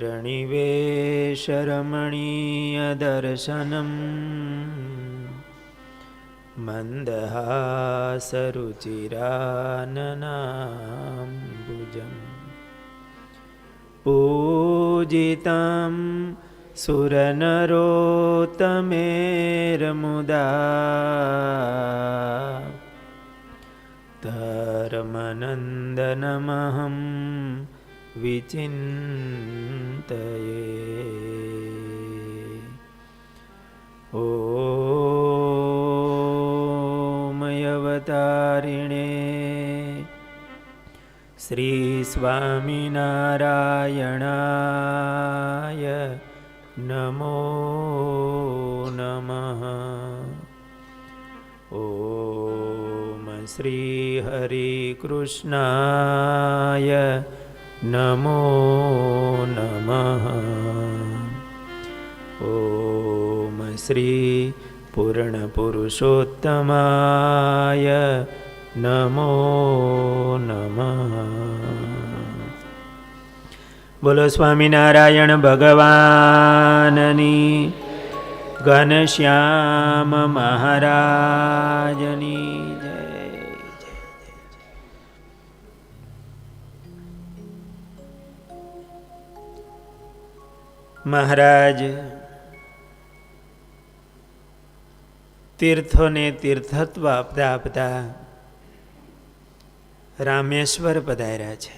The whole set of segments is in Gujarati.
રણિવેશરમણીયદર્શનम् મંદહાસરુચિરાનનાંબુજम् પૂજિतं સુરનરોત્તમેર્મુદા ધર્મનંદનમહં વિચિંતયે. ઓમ અવતારિણે શ્રી સ્વામિનારાયણાય નમો નમઃ. ઓમ શ્રી હરિ કૃષ્ણાય નમો નમઃ. ઓમ શ્રી પૂર્ણ પુરુષોત્તમાય નમો નમઃ. બોલો સ્વામિનારાયણ ભગવાનની, ઘનશ્યામ મહારાજની જય. મહારાજ તીર્થોને તીર્થત્વ આપતા આપતા રામેશ્વર પધાર્યા છે.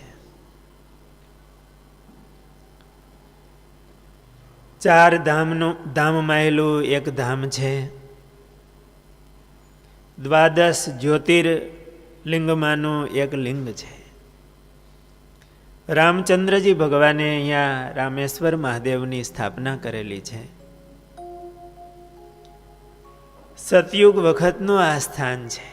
4 ધામમાંયેલું એક ધામ છે. 12 જ્યોતિર્લિંગમાંનું એક લિંગ છે. રામચંદ્રજી ભગવાને અહીંયા રામેશ્વર મહાદેવની સ્થાપના કરેલી છે. સતયુગ વખતનું આ સ્થાન છે.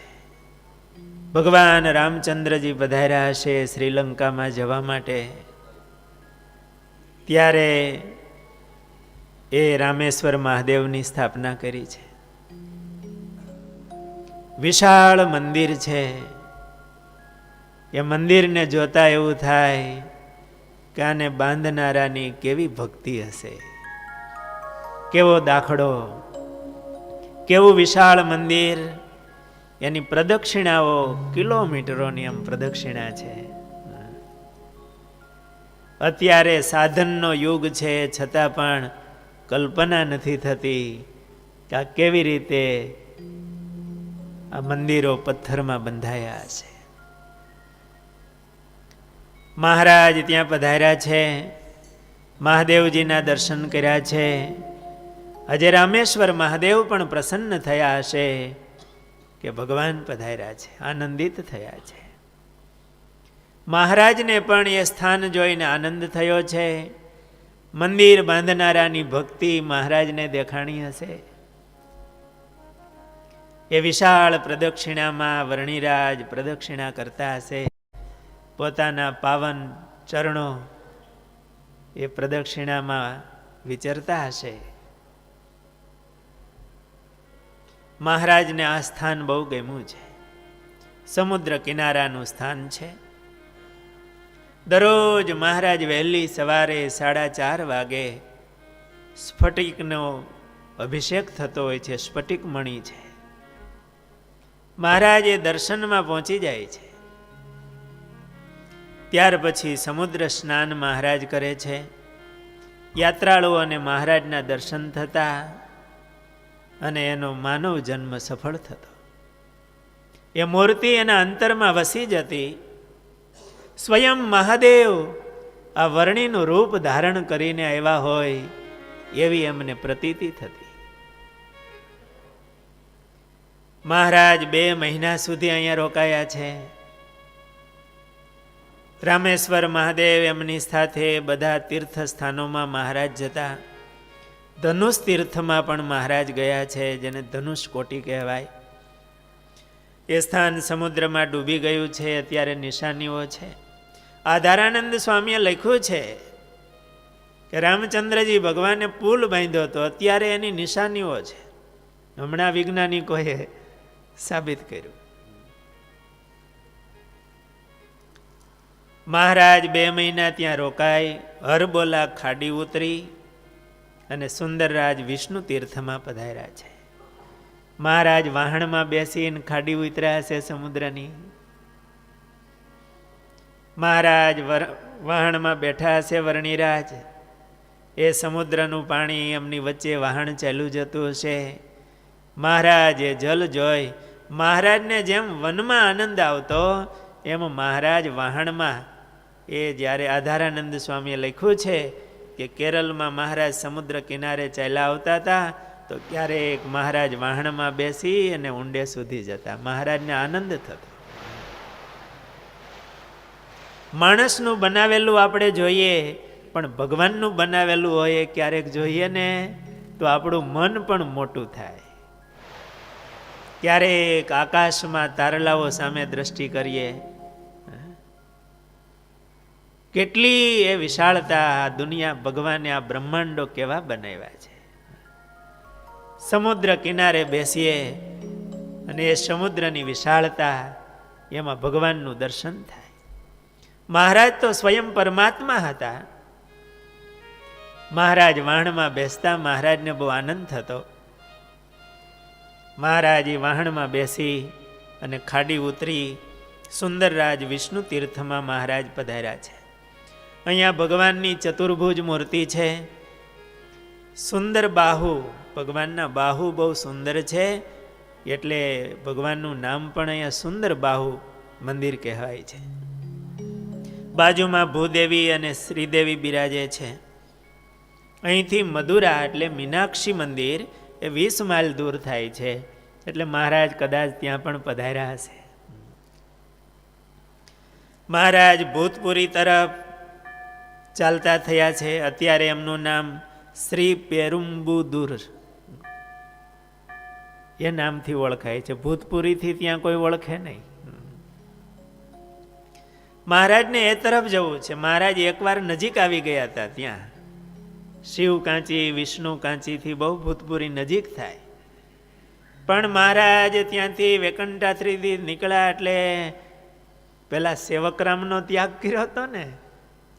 ભગવાન રામચંદ્રજી પધાર્યા હશે શ્રીલંકામાં જવા માટે, ત્યારે એ રામેશ્વર મહાદેવની સ્થાપના કરી છે. વિશાળ મંદિર છે. એ મંદિરને જોતા એવું થાય કે આને બાંધનારાની કેવી ભક્તિ હશે, કેવો દાખલો, કેવું વિશાળ મંદિર. એની પ્રદક્ષિણાઓ કિલોમીટરોની આમ પ્રદક્ષિણા છે. અત્યારે સાધનનો યુગ છે, છતાં પણ કલ્પના નથી થતી કે આ કેવી રીતે આ મંદિરો પથ્થરમાં બંધાયા છે. મહારાજ ત્યાં પધાર્યા છે, મહાદેવજીના દર્શન કર્યા છે. આજે રામેશ્વર મહાદેવ પણ પ્રસન્ન થયા હશે કે ભગવાન પધાર્યા છે, આનંદિત થયા છે. મહારાજને પણ એ સ્થાન જોઈને આનંદ થયો છે. મંદિર બાંધનારાની ભક્તિ મહારાજને દેખાણી હશે. એ વિશાળ પ્રદક્ષિણામાં વર્ણિરાજ પ્રદક્ષિણા કરતા હશે. પોતાના પાવન ચરણો એ પ્રદક્ષિણામાં વિચરતા હશે. મહારાજને આ સ્થાન બહુ ગમ્યું છે. સમુદ્ર કિનારાનું સ્થાન છે. દરરોજ મહારાજ વહેલી સવારે 4:30 વાગે સ્ફટિકનો અભિષેક થતો હોય છે. સ્ફટિક મણિ છે. મહારાજ એ દર્શનમાં પહોંચી જાય છે. ત્યાર પછી સમુદ્ર સ્નાન મહારાજ કરે છે. યાત્રાળુઓને મહારાજના દર્શન થતા અને એનો માનવ જન્મ સફળ થતો. એ મૂર્તિ એના અંતરમાં વસી જતી. સ્વયં મહાદેવ આ વર્ણિનું રૂપ ધારણ કરીને આવ્યા હોય એવી એમને પ્રતીતિ થતી. મહારાજ 2 મહિના સુધી અહીંયા રોકાયા છે. રામેશ્વર મહાદેવ એમની સાથે બધા તીર્થ સ્થાનોમાં મહારાજ જતા. ધનુષ તીર્થમાં પણ મહારાજ ગયા છે, જેને ધનુષ કોટી કહેવાય. એ સ્થાન સમુદ્રમાં ડૂબી ગયું છે. અત્યારે નિશાનીઓ છે. આધારાનંદ સ્વામીએ લખ્યું છે કે રામચંદ્રજી ભગવાને પુલ બાંધ્યો હતો, અત્યારે એની નિશાનીઓ છે. હમણાં વૈજ્ઞાનિકોએ સાબિત કર્યું. મહારાજ 2 મહિના ત્યાં રોકાઈ, હરબોલા ખાડી ઉતરી અને સુંદરરાજ વિષ્ણુ તીર્થમાં પધાર્યા છે. મહારાજ વાહણમાં બેસીને ખાડી ઉતર્યા છે સમુદ્રની. મહારાજ વાહણમાં બેઠા છે વર્ણિરાજ. એ સમુદ્રનું પાણી એમની વચ્ચે વાહણ ચાલ્યું જતું હશે. મહારાજ એ જલ જોઈ મહારાજને જેમ વનમાં આનંદ આવતો એમ મહારાજ વાહણમાં, એ જ્યારે આધારાનંદ સ્વામીએ લખ્યું છે કે કેરળમાં મહારાજ સમુદ્ર કિનારે ચાલ્યા આવતા હતા તો ક્યારેક મહારાજ વાહણમાં બેસી અને ઊંડે સુધી જતા. મહારાજને આનંદ થતો. માણસનું બનાવેલું આપણે જોઈએ, પણ ભગવાનનું બનાવેલું હોય એ ક્યારેક જોઈએ ને તો આપણું મન પણ મોટું થાય. ક્યારેક આકાશમાં તારલાઓ સામે દ્રષ્ટિ કરીએ, કેટલી એ વિશાળતા આ દુનિયા, ભગવાને આ બ્રહ્માંડો કેવા બનાવ્યા છે. સમુદ્ર કિનારે બેસીએ અને એ સમુદ્રની વિશાળતા, એમાં ભગવાનનું દર્શન થાય. મહારાજ તો સ્વયં પરમાત્મા હતા. મહારાજ વાહણમાં બેસતા મહારાજને બહુ આનંદ થતો. મહારાજ વાહણમાં બેસી અને ખાડી ઉતરી સુંદરરાજ વિષ્ણુ તીર્થમાં મહારાજ પધાર્યા છે. અહીંયા ભગવાનની ચતુર્ભુજ મૂર્તિ છે. સુંદર બાહુ, ભગવાનના બાહુ બહુ સુંદર છે, એટલે ભગવાનનું નામ પણ અહીંયા સુંદર બાહુ મંદિર કહેવાય છે. બાજુમાં ભૂદેવી અને શ્રીદેવી બિરાજે છે. અહીંથી મદુરા એટલે મીનાક્ષી મંદિર એ 20 માઇલ દૂર થાય છે, એટલે મહારાજ કદાચ ત્યાં પણ પધાર્યા હશે. મહારાજ ભૂતપુરી તરફ ચાલતા થયા છે. અત્યારે એમનું નામ શ્રી પેરુમ્બુદુર એ નામથી ઓળખાય છે. ભૂતપુરીથી ત્યાં કોઈ ઓળખે નહીં. મહારાજને એ તરફ જવું છે. મહારાજ એકવાર નજીક આવી ગયા હતા. ત્યાં શિવ કાંચી, વિષ્ણુ કાંચીથી બહુ ભૂતપુરી નજીક થાય. પણ મહારાજ ત્યાંથી વેકંટાત્રીથી નીકળ્યા એટલે પેલા સેવકરામનો ત્યાગ કર્યો હતો ને,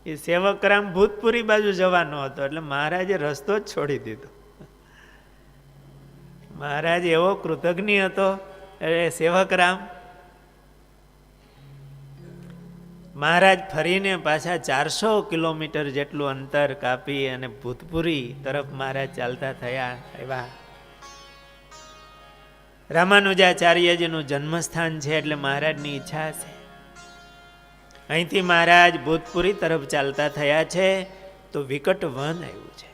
એ સેવકરામ ભૂતપુરી બાજુ જવાનો હતો, એટલે મહારાજે રસ્તો જ છોડી દીધો. મહારાજ એવો કૃતજ્ઞ હતો. એટલે સેવકરામ મહારાજ ફરીને પાછા 400 કિલોમીટર જેટલું અંતર કાપી અને ભૂતપુરી તરફ મહારાજ ચાલતા થયા. એવા રામાનુજાચાર્યજીનું જન્મસ્થાન છે, એટલે મહારાજની ઈચ્છા છે. અહીંથી મહારાજ ભૂતપુરી તરફ ચાલતા થયા છે તો વિકટ વન આવ્યું છે.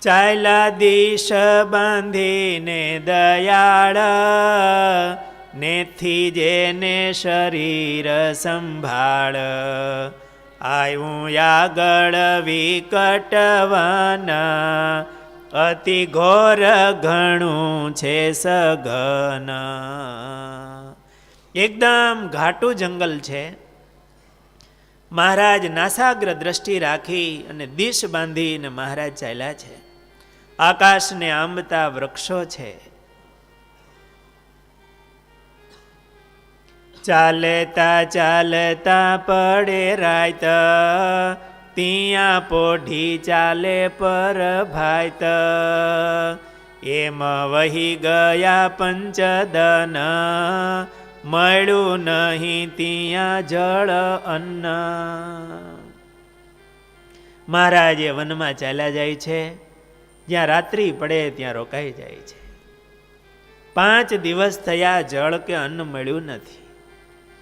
ચાલ્યા દિશ બાંધીને દયાળ, નેથી જેને શરીર સંભાળ, આવ્યું આગળ વિકટવાના, અતિ ઘોર ઘણું છે સઘન. એકદમ ઘાટું જંગલ છે. મહારાજ નાસાગ્ર દ્રષ્ટિ રાખી અને દિશ બાંધીને મહારાજ ચાલ્યા છે. આકાશને આંબતા વૃક્ષો છે. ચાલતા ચાલતા પડે રાત, ત્યાં પોઢી ચાલે પર ભાઈત, એમ વહી ગયા પંચદન, મળ્યું નહીં ત્યાં જળ અન્ન. મહારાજ એ વનમાં ચાલ્યા જાય છે. જ્યાં રાત્રિ પડે ત્યાં રોકાઈ જાય છે. 5 દિવસ થયા, જળ કે અન્ન મળ્યું નથી.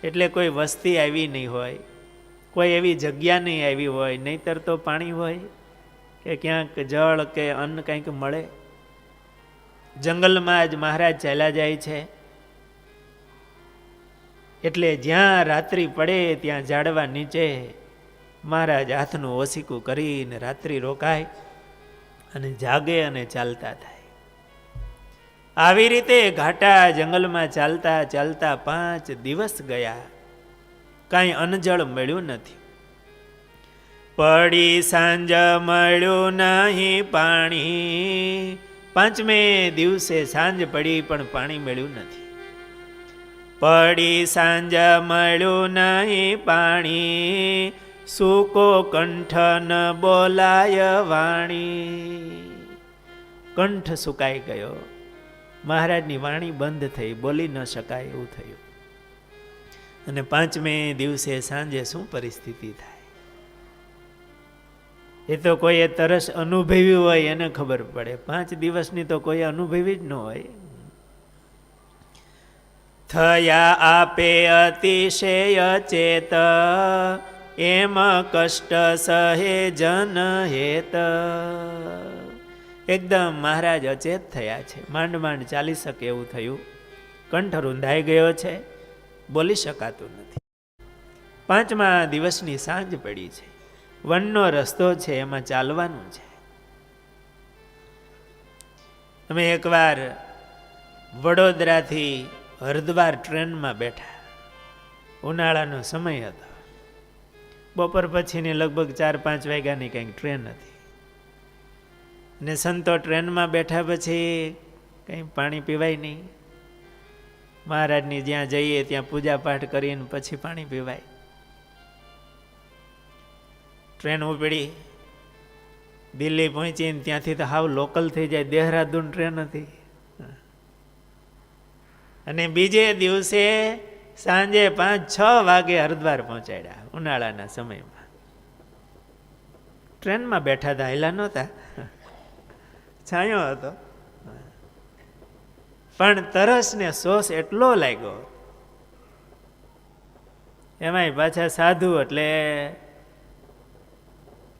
એટલે કોઈ વસ્તી આવી નહીં હોય, કોઈ એવી જગ્યા નહીં આવી હોય, નહીતર તો પાણી હોય કે ક્યાંક જળ કે અન્ન કંઈક મળે. જંગલમાં જ મહારાજ ચાલ્યા જાય છે. એટલે જ્યાં રાત્રિ પડે ત્યાં ઝાડવા નીચે મહારાજ હાથનું ઓસીકું કરીને રાત્રિ રોકાય અને જાગે અને ચાલતા થાય. આવી રીતે ઘાટા જંગલમાં ચાલતા ચાલતા 5 દિવસ ગયા. કાંઈ અન્નજળ મળ્યું નથી. પડી સાંજ મળ્યું નહીં પાણી. 5મે દિવસે સાંજ પડી પણ પાણી મળ્યું નથી. પડી સાંજ મળ્યું નહીં પાણી, સૂકો કંઠ ન બોલાય વાણી. કંઠ સુકાઈ ગયો, મહારાજની વાણી બંધ થઈ, બોલી ન શકાય એવું થયું. અને 5મે દિવસે સાંજે શું પરિસ્થિતિ થાય એ તો કોઈએ તરસ અનુભવ્યું હોય એને ખબર પડે. 5 દિવસની તો કોઈ અનુભવી જ ન હોય. થયા આપે અતિશય ચેત, એમ કષ્ટ સહે જન હેત. એકદમ મહારાજ અચેત થયા છે, માંડ માંડ ચાલી શકે એવું થયું. કંઠ રૂંધાઈ ગયો છે, બોલી શકાતું નથી. 5મા દિવસની સાંજ પડી છે, વનનો રસ્તો છે, એમાં ચાલવાનું છે. અમે એકવાર વડોદરાથી હરિદ્વાર ટ્રેનમાં બેઠા, ઉનાળાનો સમય હતો, બપોર પછીની લગભગ 4-5 વાગ્યાની કંઈક ટ્રેન હતી. ને સંતો ટ્રેનમાં બેઠા પછી કંઈ પાણી પીવાય નહીં. મહારાજની જ્યાં જઈએ ત્યાં પૂજા પાઠ કરીને પછી પાણી પીવાય. ટ્રેન ઉપડી, દિલ્હી પહોંચીને ત્યાંથી તો હાવ લોકલ થઈ જાય, દેહરાદૂન ટ્રેન હતી. અને બીજે દિવસે સાંજે 5-6 વાગે હરિદ્વાર પહોંચાડ્યા, ઉનાળાના સમયમાં. ટ્રેનમાં બેઠા હતા, હાયલા નહોતા, છાંયો હતો. પણ તરસ ને સોસ એટલો લાગ્યો. એમાંય પાછા સાધુ, એટલે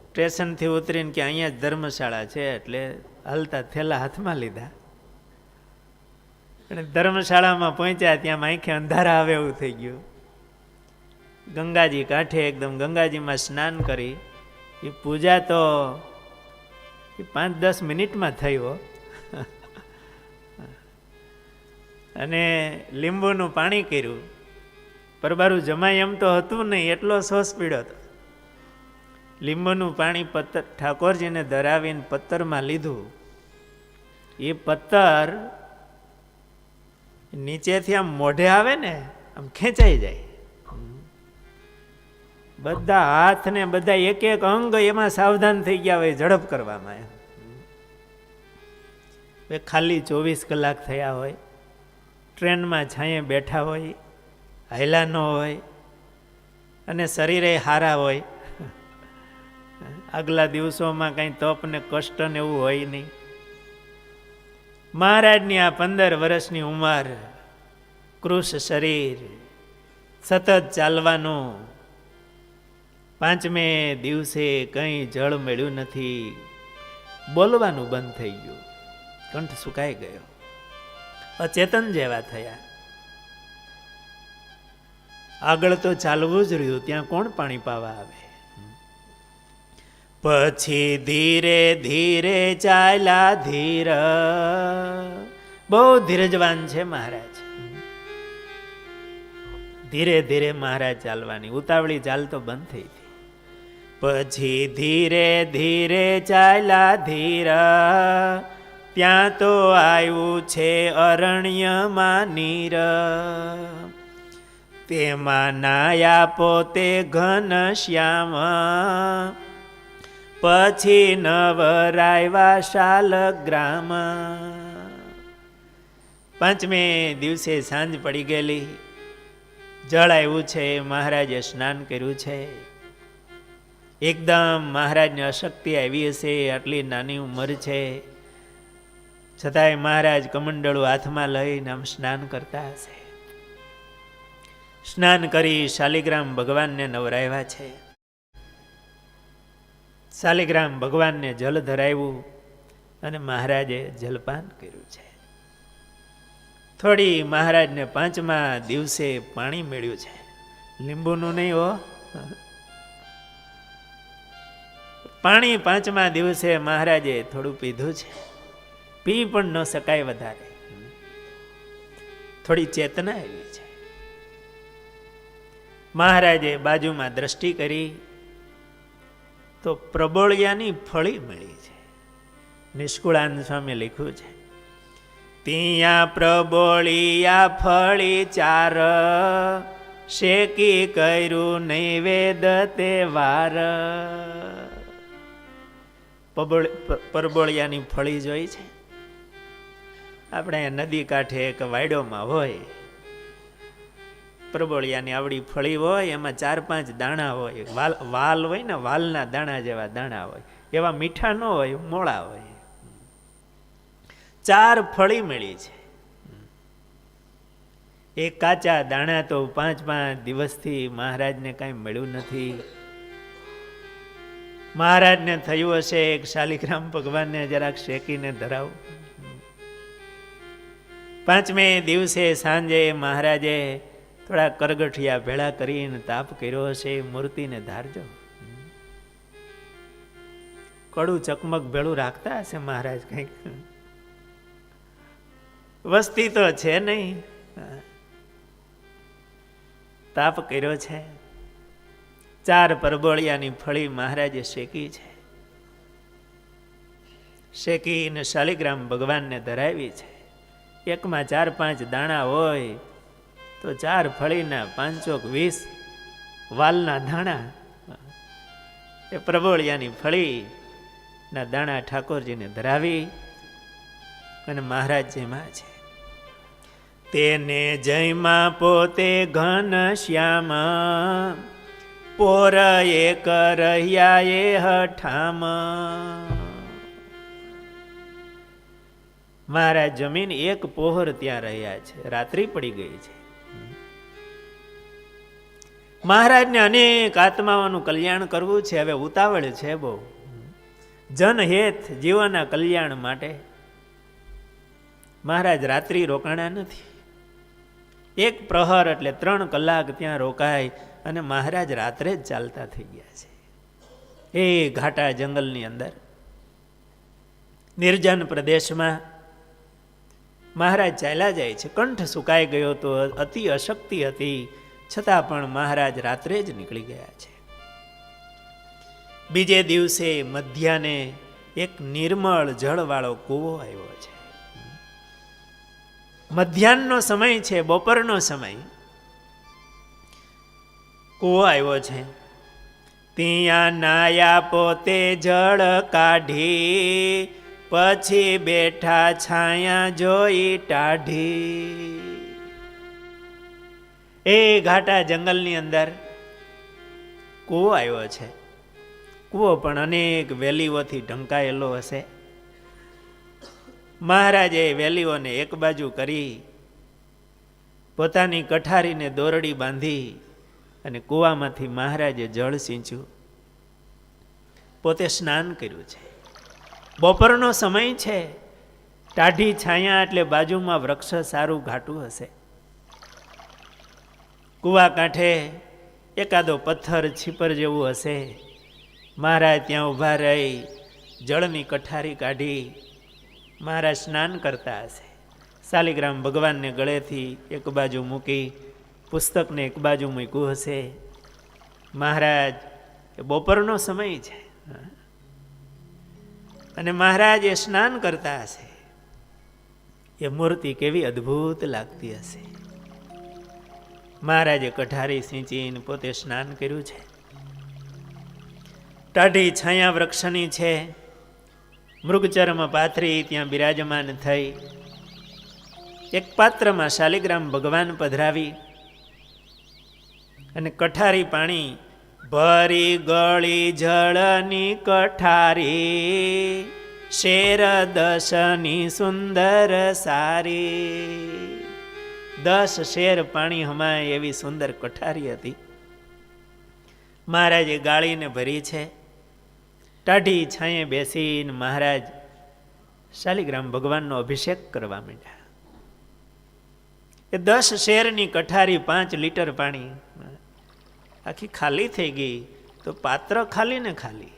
સ્ટેશનથી ઉતરીને કે અહીંયા જ ધર્મશાળા છે, એટલે હાલતા થેલા હાથમાં લીધા. અને ધર્મશાળામાં પહોંચ્યા, ત્યાં આંખે અંધારા આવે એવું થઈ ગયું. ગંગાજી કાંઠે એકદમ ગંગાજીમાં સ્નાન કરી, એ પૂજા તો 5-10 મિનિટમાં થયો. અને લીંબુનું પાણી કર્યું, પરબારું જમાય એમ તો હતું નહીં, એટલો સોસ પીડ્યો હતો. લીંબુનું પાણી પત્તર ઠાકોરજીને ધરાવીને પત્તરમાં લીધું. એ પત્તર નીચેથી આમ મોઢે આવે ને, આમ ખેંચાઈ જાય. બધા હાથ ને બધા એક એક અંગ એમાં સાવધાન થઈ ગયા હોય ઝડપ કરવામાં. ખાલી 24 કલાક થયા હોય, ટ્રેનમાં છાંયે બેઠા હોય, હાયલા ન હોય, અને શરીરે હારા હોય. આગલા દિવસોમાં કંઈ તપ ને કષ્ટ ને એવું હોય નહીં. મહારાજની આ 15 વર્ષની ઉંમર, કૃશ શરીર, સતત ચાલવાનું. 5મે દિવસે કંઈ જળ મળ્યું નથી, બોલવાનું બંધ થઈ ગયું, કંઠ સુકાઈ ગયો, અચેતન જેવા થયા. આગળ તો ચાલવું જ રહ્યું, ત્યાં કોણ પાણી પાવા આવે. પછી ધીરે ધીરે ચાલ્યા ધીર. બહુ ધીરજવાન છે મહારાજ. ધીરે ધીરે મહારાજ ચાલવાની, ઉતાવળી ચાલ તો બંધ થઈ હતી. પછી ધીરે ધીરે ચાલ્યા ધીર, ત્યાં તો આવ્યું છે અરણ્યમાં નીર. તેમાં નાયા પોતે ઘન શ્યામ, પછી નવરાયવા શાલગ્રામ. 5મે દિવસે સાંજ પડી ગયેલી, જળ આવ્યું છે, મહારાજે સ્નાન કર્યું છે. એકદમ મહારાજને અશક્તિ આવી હશે, આટલી નાની ઉંમર છે, છતાંય મહારાજ કમંડળું હાથમાં લઈને આમ સ્નાન કરતા હશે. સ્નાન કરી શાલિગ્રામ ભગવાનને નવરાવ્યા છે. શાલિગ્રામ ભગવાનને જલ ધરાવ્યું અને મહારાજે જલપાન કર્યું છે. થોડી મહારાજને 5મા દિવસે પાણી મળ્યું છે, લીંબુનું નહીં હો. પાણી 5મા દિવસે મહારાજે થોડું પીધું છે. પી પણ ન શકાય વધારે, થોડી ચેતના આવી છે. મહારાજે બાજુમાં દ્રષ્ટિ કરી તો પ્રબોળિયાની ફળી મળી છે. નિષ્કુળાનંદ સ્વામી લખ્યું છે, ત્યાં પ્રબોળિયા ફળી ચાર, શેકી કર્યું નૈવેદ તે વાર. પરબોળિયાની ફળી જોઈ છે આપણે નદી કાંઠે એક વાયડોમાં હોય, પરબોળિયાની આવડી ફળી હોય, એમાં 4-5 દાણા હોય, વાલ હોય ને, વાલના દાણા જેવા દાણા હોય, એવા મીઠા ન હોય, મોળા હોય. 4 ફળી મળી છે. એ કાચા દાણા તો 5-5 દિવસથી મહારાજને કાંઈ મળ્યું નથી. મહારાજને થયું હશે એક શાલિગ્રામ ભગવાનને જરાક શેકીને ધરાવું. 5મે દિવસે સાંજે મહારાજે થોડા કરગઠિયા ભેળા કરીને તાપ કર્યો હશે. મૂર્તિને ધારજો. કડું ચકમક ભેળું રાખતા હશે મહારાજ કંઈક. વસ્તી તો છે નહીં, તાપ કર્યો છે. 4 પરબોળિયાની ફળી મહારાજે શેકી છે. શેકીને શાલિગ્રામ ભગવાનને ધરાવી છે. એકમાં 4-5 દાણા હોય તો 4 ફળીના 5-20 વાલના દાણા. એ પ્રબોળિયાની ફળીના દાણા ઠાકોરજીને ધરાવી અને મહારાજ જેમાં છે. તેને જયમાં પોતે ઘન શ્યામ, પોર એક રહ્યા એ હઠામ. મહારાજ જમીન એક પોહર ત્યાં રહ્યા છે. રાત્રિ પડી ગઈ છે. મહારાજને અનેક આત્માઓનું કલ્યાણ કરવું છે. હવે ઉતાવળ છે બહુ. જનહિત જીવનના કલ્યાણ માટે મહારાજ રાત્રિ રોકાણા નથી. 1 પ્રહર એટલે 3 કલાક ત્યાં રોકાય અને મહારાજ રાત્રે જ ચાલતા થઈ ગયા છે. એ ઘાટા જંગલની અંદર નિર્જન પ્રદેશમાં મહારાજ ચાલ્યા જાય છે. કંઠ સુકાઈ ગયો તો, અતિ અશક્તિ હતી, છતાં પણ મહારાજ રાત્રે જ નીકળી ગયા છે. બીજે દિવસે મધ્યાને એક નિર્મળ જળવાળો કૂવો આવ્યો છે. મધ્યાહનનો સમય છે, બપોરનો સમય. કૂવો આવ્યો છે. ત્યાં નાયા પોતે જળ કાઢી, પછી બેઠા છાયા જોઈ ટાઢી. એ ઘાટા જંગલની અંદર કૂવો આવ્યો છે. કૂવો પણ અનેક વેલીઓથી ઢંકાયેલો હશે. મહારાજે વેલીઓને એક બાજુ કરી પોતાની કઠારીને દોરડી બાંધી અને કૂવામાંથી મહારાજે જળ સિંચ્યું. પોતે સ્નાન કર્યું છે. બપોરનો સમય છે. ટાઢી છાયા એટલે બાજુમાં વૃક્ષ સારું ઘાટું હશે. કૂવા કાંઠે એકાદો પથ્થર છીપર જેવું હશે. મહારાજ ત્યાં ઊભા રહી જળની કઠારી કાઢી મહારાજ સ્નાન કરતા હશે. શાલિગ્રામ ભગવાનને ગળેથી એક બાજુ મૂકી, પુસ્તકને એક બાજુ મૂક્યું હશે. મહારાજ બપોરનો સમય છે અને મહારાજ એ સ્નાન કરતા હશે. એ મૂર્તિ કેવી અદ્ભુત લાગતી હશે. મહારાજે કઠારી સિંચીને પોતે સ્નાન કર્યું છે. ટાઢી છાયા વૃક્ષની છે. મૃગચર્મ પાથરી ત્યાં બિરાજમાન થઈ એક પાત્રમાં શાલિગ્રામ ભગવાન પધરાવી અને કઠારી પાણી ભરી ગળી જળની કઠારી, શેર 10ની સુંદર સારી. 10 શેર પાણી હમાય એવી સુંદર કઠારી હતી. મહારાજે ગાળીને ભરી છે. ટાઢી છાંયે બેસીને મહારાજ શાલિગ્રામ ભગવાનનો અભિષેક કરવા માંડ્યા. એ 10 શેરની કઠારી 5 લીટર પાણી આખી ખાલી થઈ ગઈ તો પાત્ર ખાલી ને ખાલી.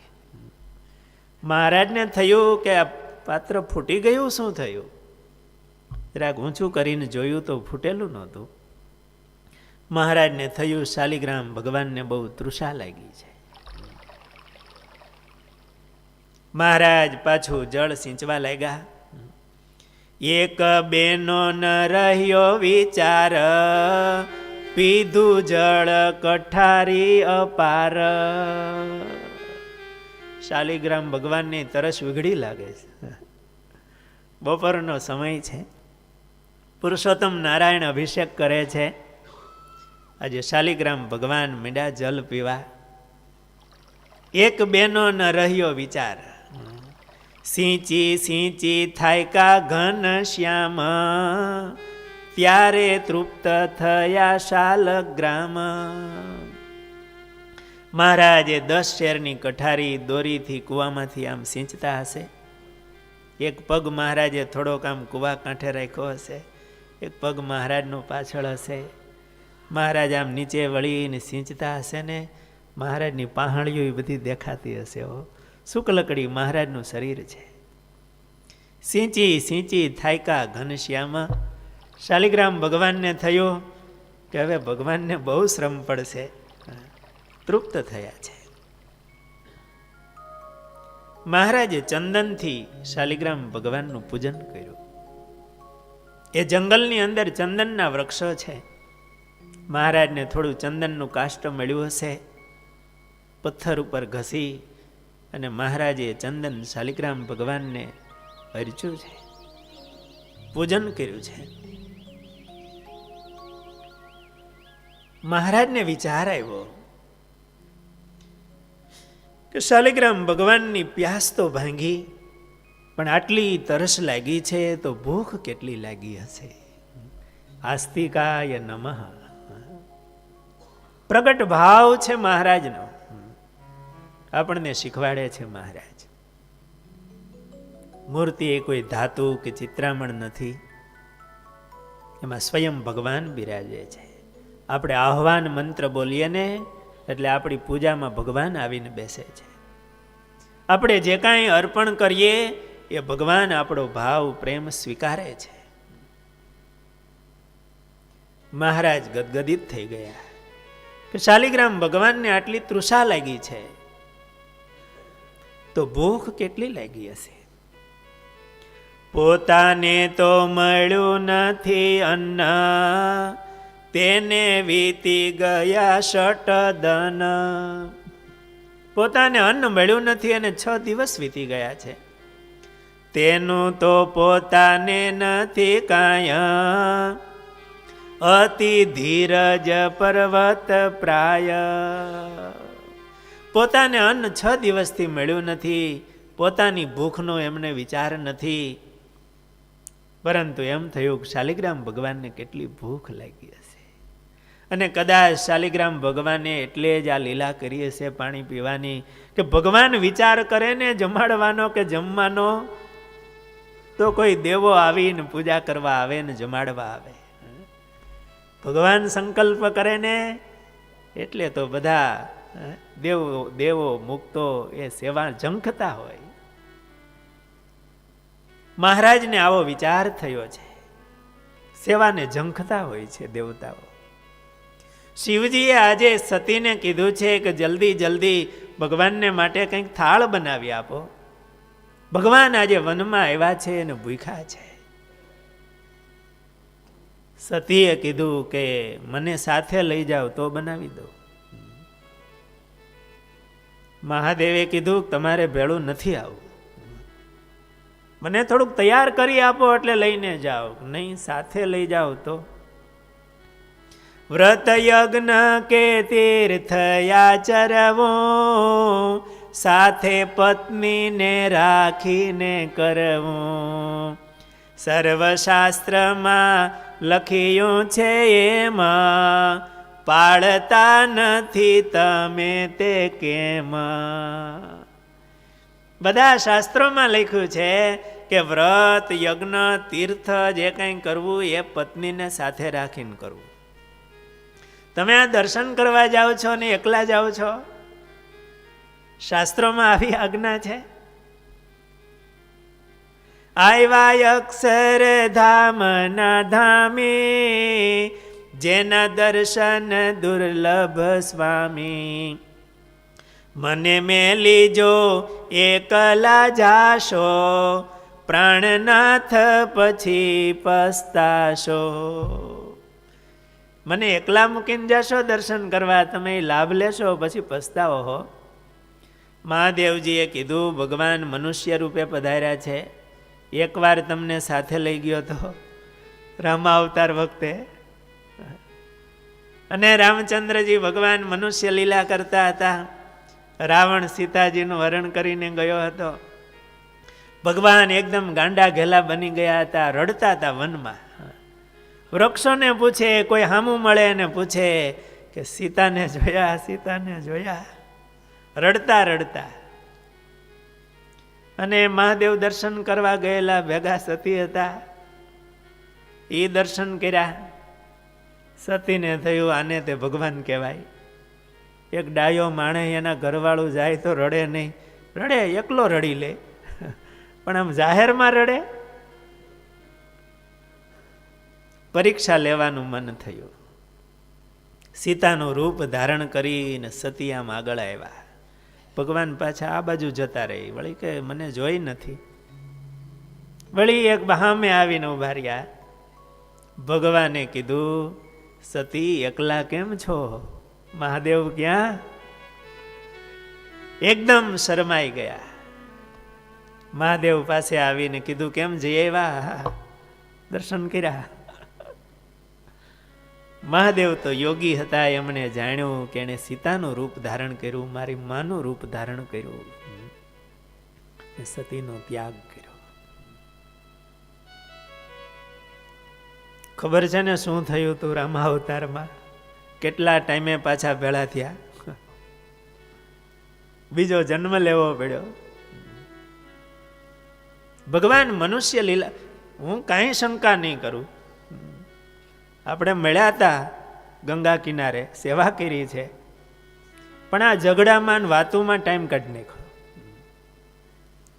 મહારાજને થયું કે આ પાત્ર ફૂટી ગયું, શું થયું? જરાક ઊંચું કરીને જોયું તો ફૂટેલું નહોતું. મહારાજને થયું શાલિગ્રામ ભગવાનને બહુ તૃષા લાગી છે. મહારાજ પાછું જળ સિંચવા લાગ્યા. એક બેનો ન રહ્યો વિચાર, પીધું જળ કઠારી અપાર. શાલિગ્રામ ભગવાનની તરસ વીઘળી લાગે છે. બપોરનો સમય છે, પુરુષોત્તમ નારાયણ અભિષેક કરે છે. આજે શાલિગ્રામ ભગવાન મીંડા જલ પીવા. એક બેનો ન રહ્યો વિચાર, સિંચી સિંચી થાય કા ઘન શ્યામ, ત્યારે તૃપ્ત થયા શાલગ્રામ. મહારાજે 10 શેરની કઠારી દોરીથી કૂવામાંથી આમ સિંચતા હશે. એક પગ મહારાજે થોડોક આમ કૂવા કાંઠે રાખ્યો હશે, એક પગ મહારાજનો પાછળ હશે. મહારાજ આમ નીચે વળીને સિંચતા હશે ને મહારાજની પહાણીઓ એ બધી દેખાતી હશે. શુક્લકડી મહારાજનું શરીર છે. સિંચી સિંચી થાયકા ઘનશ્યામ. શાલિગ્રામ ભગવાનને થયું કે હવે ભગવાનને બહુ શ્રમ પડશે, તૃપ્ત થયા છે. મહારાજે ચંદનથી શાલિગ્રામ ભગવાનનું પૂજન કર્યું. એ જંગલની અંદર ચંદનના વૃક્ષો છે. મહારાજને થોડું ચંદનનું કાષ્ટ મળ્યું હશે, પથ્થર ઉપર ઘસી અને મહારાજે ચંદન શાલિગ્રામ ભગવાનને અર્ચ્યું છે, પૂજન કર્યું છે. મહારાજને વિચાર આવ્યો કે શાલિગ્રામ ભગવાનની પ્યાસ તો ભાંગી, પણ આટલી તરસ લાગી છે તો ભૂખ કેટલી લાગી હશે. આસ્તિકાય નમઃ. પ્રગટ ભાવ છે મહારાજનો, આપણને શીખવાડે છે મહારાજ. મૂર્તિ એ કોઈ ધાતુ કે ચિત્રામણ નથી, એમાં સ્વયં ભગવાન બિરાજે છે. આપણે આહ્વાન મંત્ર બોલીએ ને એટલે આપણી પૂજામાં ભગવાન આવીને બેસે છે. આપણે જે કાંઈ અર્પણ કરીએ એ ભગવાન આપણો ભાવ પ્રેમ સ્વીકારે છે. મહારાજ ગદગદિત થઈ ગયા કે શાલિગ્રામ ભગવાનને આટલી તૃષા લાગી છે તો ભૂખ કેટલી લાગી હશે. પોતાને તો મળ્યું નથી અન્ન, તેને વીતી ગયા ષટદન. પોતાને અન્ન મળ્યું નથી અને 6 દિવસ વીતી ગયા છે. તેનું તો પોતાને નથી કાંઈ, અતિ ધીરજ પર્વત પ્રાય. પોતાને અન્ન 6 દિવસથી મળ્યું નથી, પોતાની ભૂખનો એમને વિચાર નથી, પરંતુ એમ થયું કે શાલિગ્રામ ભગવાનને કેટલી ભૂખ લાગી હશે. અને કદાચ શાલિગ્રામ ભગવાને એટલે જ આ લીલા કરી હશે પાણી પીવાની, કે ભગવાન વિચાર કરે ને જમાડવાનો કે જમવાનો, તો કોઈ દેવો આવીને પૂજા કરવા આવે ને જમાડવા આવે. ભગવાન સંકલ્પ કરે ને એટલે તો બધા દેવો મુક્તો એ સેવા ઝંખતા હોય. મહારાજને આવો વિચાર થયો છે, સેવાને ઝંખતા હોય છે દેવતાઓ. શિવજીએ આજે સતીને કીધું છે કે જલ્દી જલ્દી ભગવાનને માટે કંઈક થાળ બનાવી આપો. ભગવાન આજે વનમાં આવ્યા છે અને ભૂખ્યા છે. સતીએ કીધું કે મને સાથે લઈ જાઓ તો બનાવી દો. મહાદેવે કીધું તમારે ભેળું નથી આવું, મને થોડુંક તૈયાર કરી આપો એટલે લઈને જાઓ. નહીં, સાથે લઈ જાઓ તો. વ્રત યજ્ઞ કે તીર્થ આચરવો, સાથે પત્નીને રાખીને કરવું. સર્વશાસ્ત્રમાં લખ્યું છે એમાં, પાળતા નથી તમે તે કેમ. બધા શાસ્ત્રોમાં લખ્યું છે કે વ્રત યજ્ઞ તીર્થ જે કંઈ કરવું એ પત્નીને સાથે રાખીને કરવું. તમે આ દર્શન કરવા જાઓ છો ને એકલા જાઓ છો, શાસ્ત્રોમાં આવી આજ્ઞા છે. આવ્યા અક્ષરધામના ધામી, જેના દર્શન દુર્લભ સ્વામી. મને મેલી જો એકલા જાશો, પ્રાણનાથ પછી પસ્તાશો. મને એકલા મૂકીને જશો દર્શન કરવા, તમે લાભ લેશો પછી પસ્તાવો હો. મહાદેવજીએ કીધું ભગવાન મનુષ્ય રૂપે પધાર્યા છે, એકવાર તમને સાથે લઈ ગયો તો રામા અવતાર વખતે, અને રામચંદ્રજી ભગવાન મનુષ્ય લીલા કરતા હતા. રાવણ સીતાજીનું હરણ કરીને ગયો હતો. ભગવાન એકદમ ગાંડા ઘેલા બની ગયા હતા, રડતા હતા વનમાં. વૃક્ષોને પૂછે, કોઈ હામું મળે ને પૂછે કે સીતાને જોયા, સીતાને જોયા, રડતા રડતા. અને મહાદેવ દર્શન કરવા ગયેલા ભેગા સતી હતા, એ દર્શન કર્યા. સતીને થયું આને તે ભગવાન કહેવાય. એક ડાયો માણસ એના ઘરવાળું જાય તો રડે નહીં, રડે એકલો રડી લે, પણ આમ જાહેરમાં રડે. પરીક્ષા લેવાનું મન થયું. સીતાનું રૂપ ધારણ કરીને સતી આમ આગળ આવ્યા. ભગવાન પાછા આ બાજુ જતા રહી. વળી કે મને જોઈ નથી. વળી એક બહામે આવીને ઉભા રહ્યા. ભગવાને કીધું સતી એકલા કેમ છો? મહાદેવ ક્યાં? એકદમ શરમાઈ ગયા. મહાદેવ પાસે આવીને કીધું કેમ જઈ આવ્યા? દર્શન કર્યા. મહાદેવ તો યોગી હતા, એમણે જાણ્યું કે એણે સીતાનું રૂપ ધારણ કર્યું, મારી માનું રૂપ ધારણ કર્યું, સતીનો ત્યાગ કર્યો. ખબર છે ને શું થયું તું રામા અવતારમાં? કેટલા ટાઈમે પાછા ભેળા થયા, બીજો જન્મ લેવો પડ્યો. ભગવાન મનુષ્ય લીલા, હું કાંઈ શંકા નહીં કરું. આપણે મળ્યા હતા ગંગા કિનારે, સેવા કરી છે, પણ આ ઝઘડામાં વાતોમાં ટાઈમ કાઢી નાખ્યો.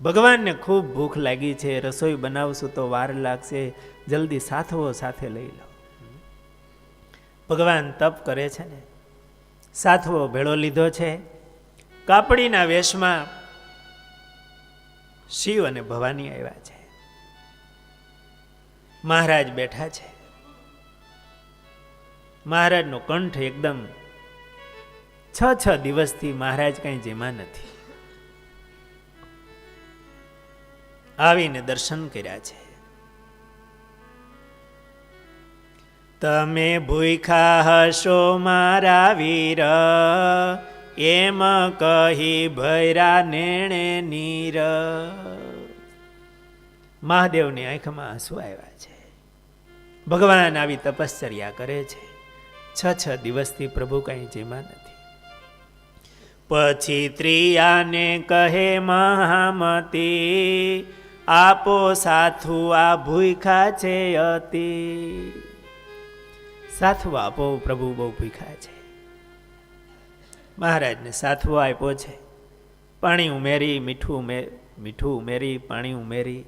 ભગવાનને ખૂબ ભૂખ લાગી છે, રસોઈ બનાવશું તો વાર લાગશે, જલ્દી સાથવો સાથે લઈ લો. ભગવાન તપ કરે છે ને, સાથવો ભેળો લીધો છે. કાપડીના વેશમાં શિવ અને ભવાની આવ્યા છે. મહારાજ બેઠા છે. મહારાજનો કંઠ એકદમ 6 દિવસથી મહારાજ કઈ જેમા નથી. આવીને દર્શન કર્યા છે. તમે ભૂખ્યા હશો મારા વીર, એમ કહી ભૈરા નેણે નીર. મહાદેવની આંખમાં આંસુ આવ્યા છે. ભગવાન આવી તપશ્ચર્યા કરે છે. 6 દિવસથી પ્રભુ કઈ જેમા નથી. પછી ત્રિયાને કહે મહામતી, આપો સાથુ આ ભૂખ્યા છે અતિ. સાથવો આપો, પ્રભુ બહુ ભૂખ્યા છે. મહારાજને સાથવો આપ્યો છે. પાણી ઉમેરી, મીઠું ઉમેરી, પાણી ઉમેરી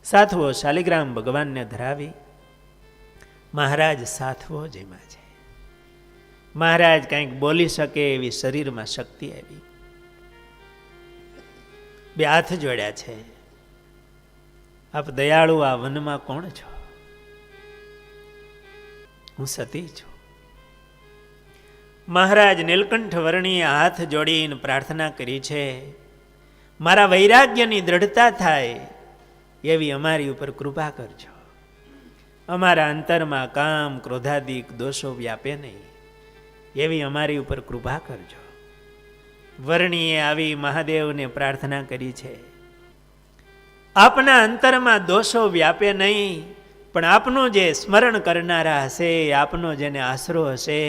સાથવો શાલિગ્રામ ભગવાનને ધરાવી. મહારાજ સાથવો જેમાં છે. મહારાજ કંઈક બોલી શકે એવી શરીરમાં શક્તિ આવી. બે હાથ જોડ્યા છે. આપ દયાળુ આ વનમાં કોણ છો? હું સતી છું. મહારાજ નીલકંઠ વર્ણીએ હાથ જોડીને પ્રાર્થના કરી છે, મારા વૈરાગ્યની દ્રઢતા થાય એવી અમારી ઉપર કૃપા કરજો. અમારા અંતરમાં કામ ક્રોધાદિક દોષો વ્યાપે નહીં એવી અમારી ઉપર કૃપા કરજો. વર્ણીએ આવી મહાદેવને પ્રાર્થના કરી છે. આપના અંતરમાં દોષો વ્યાપે નહીં, પણ આપનું જે સ્મરણ કરનારા હશે, આપનો જેને આશરો હશે,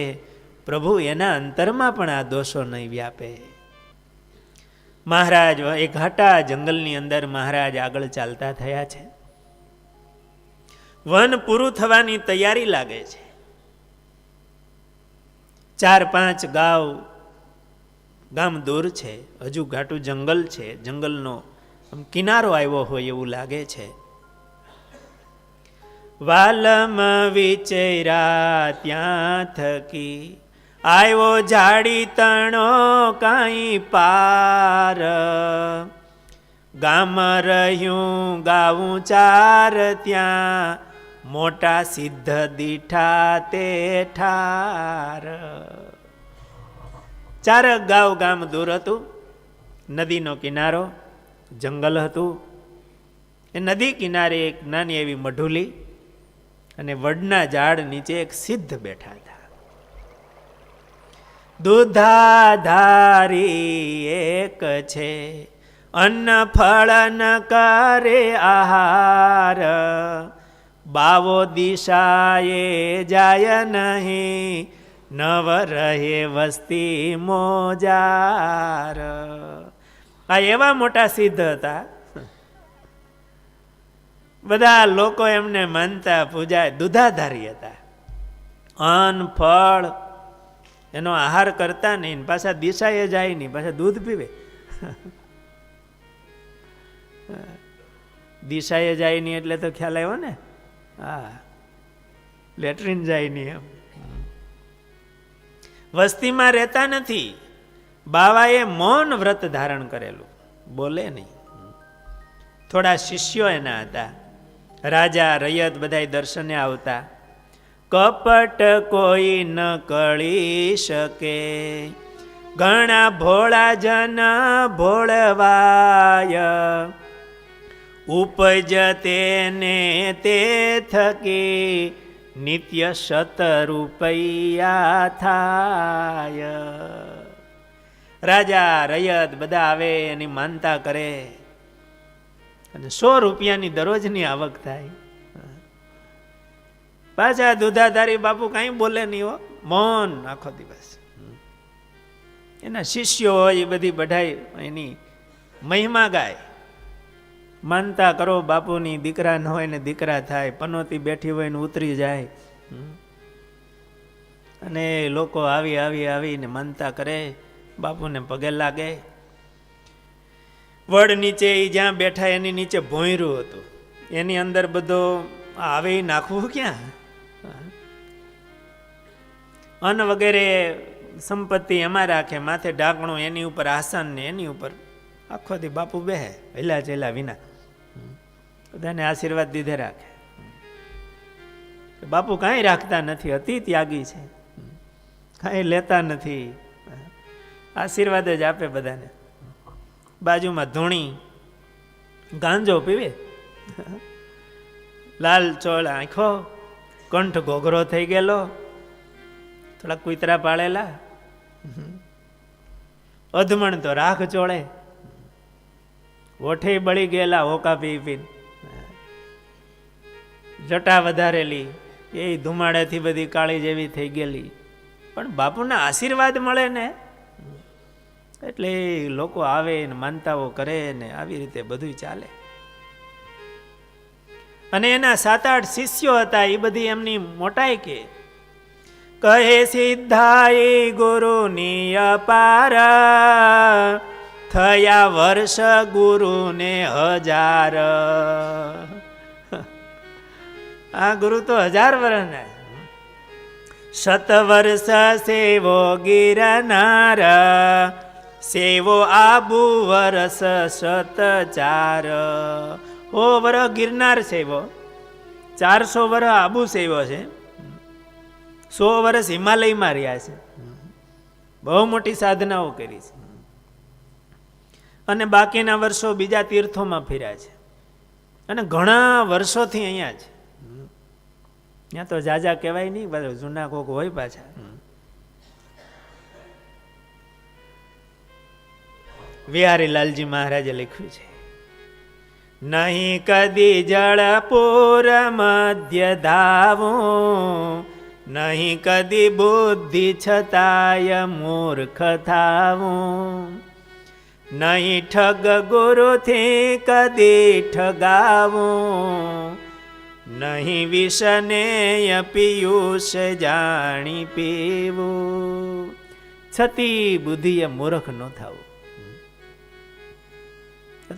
પ્રભુ એના અંતરમાં પણ આ દોષો નહીં વ્યાપે. મહારાજ એક ઘાટા જંગલની અંદર મહારાજ આગળ ચાલતા થયા છે. વન પૂરું થવાની તૈયારી લાગે છે. 4-5 ગામ દૂર છે. હજુ ઘાટું જંગલ છે. જંગલનો કિનારો આવ્યો હોય એવું લાગે છે. વાલમ વિચેરા ત્યાં થકી, આવ્યો જાડી તણો કાંઈ પાર. ગામ રહ્યું ગાવું ચાર ત્યાં, મોટા સિદ્ધ દીઠા તે ઠાર. ચાર ગામ દૂર હતું, નદીનો કિનારો, જંગલ હતું. એ નદી કિનારે એક નાની એવી મઢુલી અને વડના ઝાડ નીચે એક સિદ્ધ બેઠા હતા. દૂધાધારી એક છે, અન્ન ફળ ન કરે આહાર, બાવો દિશાએ જાય નહીં, નવ રહે વસ્તી મોજાર. આ એવા મોટા સિદ્ધ હતા, બધા લોકો એમને માનતા પૂજા. દૂધાધારી હતા, અન્ન ફળ એનો આહાર કરતા નહીં, પાછા દિશાએ જાય નહીં, પાછા દૂધ પીવે. દિશાએ જાય નહીં એટલે તો ખ્યાલ આવ્યો ને. હા, લેટ્રિન જાય નહીં એમ. વસ્તીમાં રહેતા નથી. બાવાએ મૌન વ્રત ધારણ કરેલું, બોલે નહીં. થોડા શિષ્યો એના હતા, રાજા રૈયત બધાય દર્શને આવતા. કપટ કોઈ ન કળી શકે, ઘણા ભોળા જન ભોળવાય, ઉપજ તેને તે થકી, નિત્ય 7 રૂપિયા થાય. રાજા રૈયત બધા આવે, એની માનતા કરે અને 100 રૂપિયાની દરરોજની આવક થાય. પાછા દૂધાધારી બાપુ કઈ બોલે નહીં હો, મૌન આખો દિવસ. એના શિષ્યો હોય એ બધી બધાય એની મહિમા ગાય. માનતા કરો બાપુની, દીકરા ન હોય ને દીકરા થાય, પનોતી બેઠી હોય ને ઉતરી જાય. અને લોકો આવીને માનતા કરે, બાપુને પગે લાગે. વડ નીચે જ્યાં બેઠા એની નીચે ભોંયરું હતું, એની અંદર બધો આવે નાખવું ક્યાં? અન્ન વગેરે સંપત્તિ એમાં રાખે, માથે ઢાંકણું, એની ઉપર આસન ને એની ઉપર આખો દી બાપુ બેહે, હેલા ચેલા વિના. બધાને આશીર્વાદ દીધે રાખે. બાપુ કાંઈ રાખતા નથી, અતિ ત્યાગી છે, કાંઈ લેતા નથી, આશીર્વાદ જ આપે બધાને. બાજુમાં ધૂણી ગાંજો પીવે, લાલ ચોળ આંખો, કંઠ ઘોઘરો થઈ ગયેલો, થોડા કુતરા પાળેલા, અધમણ તો રાખ ચોળે, ઓઠે બળી ગયેલા હોકા પી પી, જટા વધારેલી, એ ધુમાડેથી બધી કાળી જેવી થઈ ગયેલી. પણ બાપુના આશીર્વાદ મળે ને એટલે લોકો આવે ને માનતાઓ કરે ને આવી રીતે બધું ચાલે. અને એના 7-8 શિષ્યો હતા, એ બધી એમની મોટાઈ કે કહે સિદ્ધાઈ ગુરુની અપાર, થયા વર્ષ ગુરુને 1000. આ ગુરુ તો 1000 વર્ષના. 7 વર્ષ સેવો ગિરનાર, સેવો આબુ વર્ષ 7-4. ઓ વર ગિરનાર સેવો, 400 વર્ષ આબુ સેવો છે, 100 વર્ષ હિમાલયમાં રહ્યા છે, બહુ મોટી સાધનાઓ કરી છે. અને બાકીના વર્ષો બીજા તીર્થોમાં ફર્યા છે. અને ઘણા વર્ષોથી અહીંયા છે. ત્યાં તો જાજા કહેવાય નહીં, બધા જૂના કોક હોય પાછા. વિહારી લાલજી મહારાજે લખ્યું છે, નહીં કદી જળપુર મધ્ય ધાવું, નહીં કદી બુદ્ધિ છતાય મૂર્ખ થાવું, નહીં ઠગ ગુરુથી કદી ઠગાવું, નહીં વિષને પિયુષ જાણી પીવું, છતી બુદ્ધિએ મૂર્ખ ન થાવું.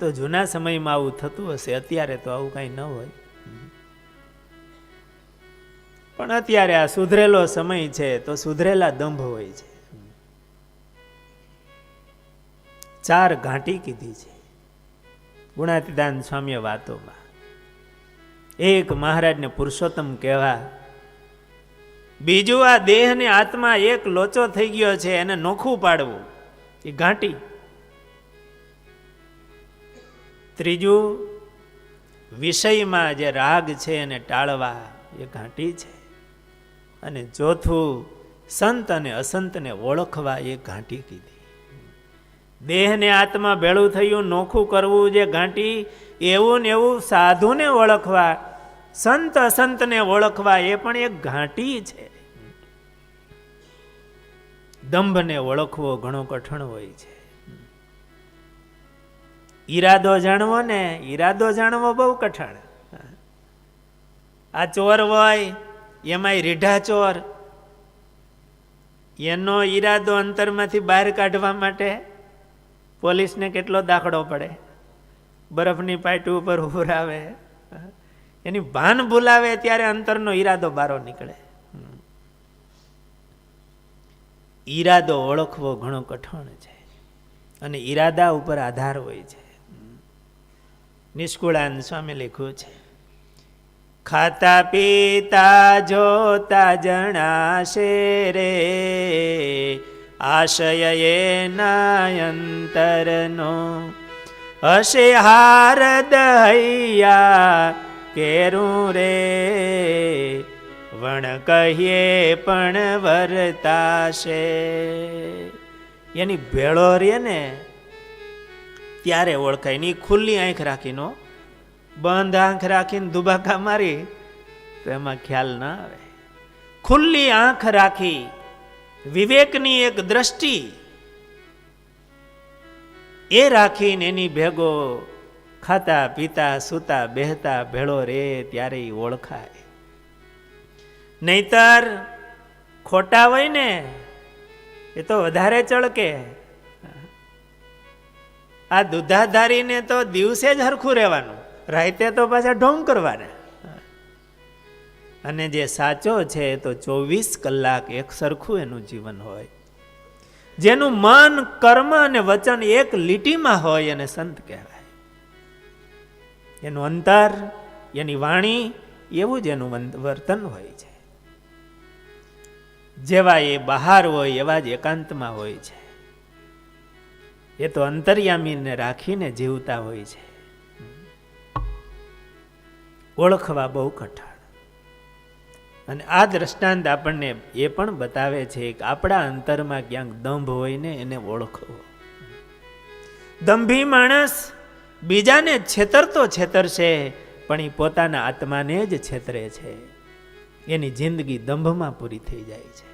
તો જૂના સમયમાં આવું થતું હશે, અત્યારે તો આવું કઈ ન હોય. પણ અત્યારે આ સુધરેલો સમય છે તો સુધરેલા દંભ હોય છે. 4 ઘાંટી કીધી છે. ગુણાતીતાનંદ સ્વામીએ વાતોમાં એક મહારાજને પુરુષોત્તમ કહેવા, બીજું આ દેહ ને આત્મા એક લોચો થઈ ગયો છે, એને નોખું પાડવું એ ઘાંટી. ત્રીજું વિષયમાં જે રાગ છે એને ટાળવા એ ઘાંટી છે. અને ચોથું સંત અને અસંતને ઓળખવા એ ઘાંટી કીધી. દેહ ને આત્મા ભેળું થયું નોખું કરવું જે ઘાંટી, એવું ને એવું સાધુને ઓળખવા, સંત અસંતને ઓળખવા એ પણ એક ઘાંટી છે. દંભને ઓળખવો ઘણો કઠણ હોય છે. ઈરાદો જાણવો ને, ઈરાદો જાણવો બહુ કઠણ. આ ચોર હોય એમાંય રીઢા ચોર, એનો ઈરાદો અંતરમાંથી બહાર કાઢવા માટે પોલીસને કેટલો દાખલો પડે. બરફની પાટી ઉપર ઉભરાવે, એની ભાન ભૂલાવે ત્યારે અંતરનો ઈરાદો બારો નીકળે. ઈરાદો ઓળખવો ઘણો કઠણ છે અને ઈરાદા ઉપર આધાર હોય છે. નિષ્કુળાનંદ સ્વામી લખ્યું છે, ખાતા પીતા જોતા જણાશે રે, આશય એનાયંતરનો, હશે હારદ હૈયા કેરું રે, વણ કહીએ પણ વર્તાશે. એની ભેળો રે ને ત્યારે ઓળખાય. એની ખુલ્લી આંખ રાખીનો, બંધ આંખ રાખીને દુબાકા મારી તો એમાં ખ્યાલ ના આવે. ખુલ્લી આંખ રાખી વિવેકની એક દ્રષ્ટિ એ રાખીને એની ભેગો ખાતા પીતા સૂતા બેહતા ભેળો રે ત્યારે એ ઓળખાય. નહીતર ખોટા હોય ને એ તો વધારે ચળકે. આ દુધાધારીને તો દિવસે જ હરખું રહેવાનું, રાતે તો પાછા ઢોંગ કરવાના. અને જે સાચો છે તો 24 કલાક એક સરખું એનું જીવન હોય. જેનું મન કર્મ અને વચન એક લીટીમાં હોય અને સંત કહેવાય. એનું અંતર, એની વાણી એવું જ એનું વર્તન હોય છે. જેવા એ બહાર હોય એવા જ એકાંતમાં હોય છે. એ તો અંતર્યામીને રાખીને જીવતા હોય છે. ઓળખવા બહુ કઠણ. અને આ દ્રષ્ટાંત આપણને એ પણ બતાવે છે કે આપણા અંતરમાં ક્યાંક દંભ હોય ને એને ઓળખવો. દંભી માણસ બીજાને છેતરતો છેતરશે, પણ એ પોતાના આત્માને જ છેતરે છે. એની જિંદગી દંભમાં પૂરી થઈ જાય છે.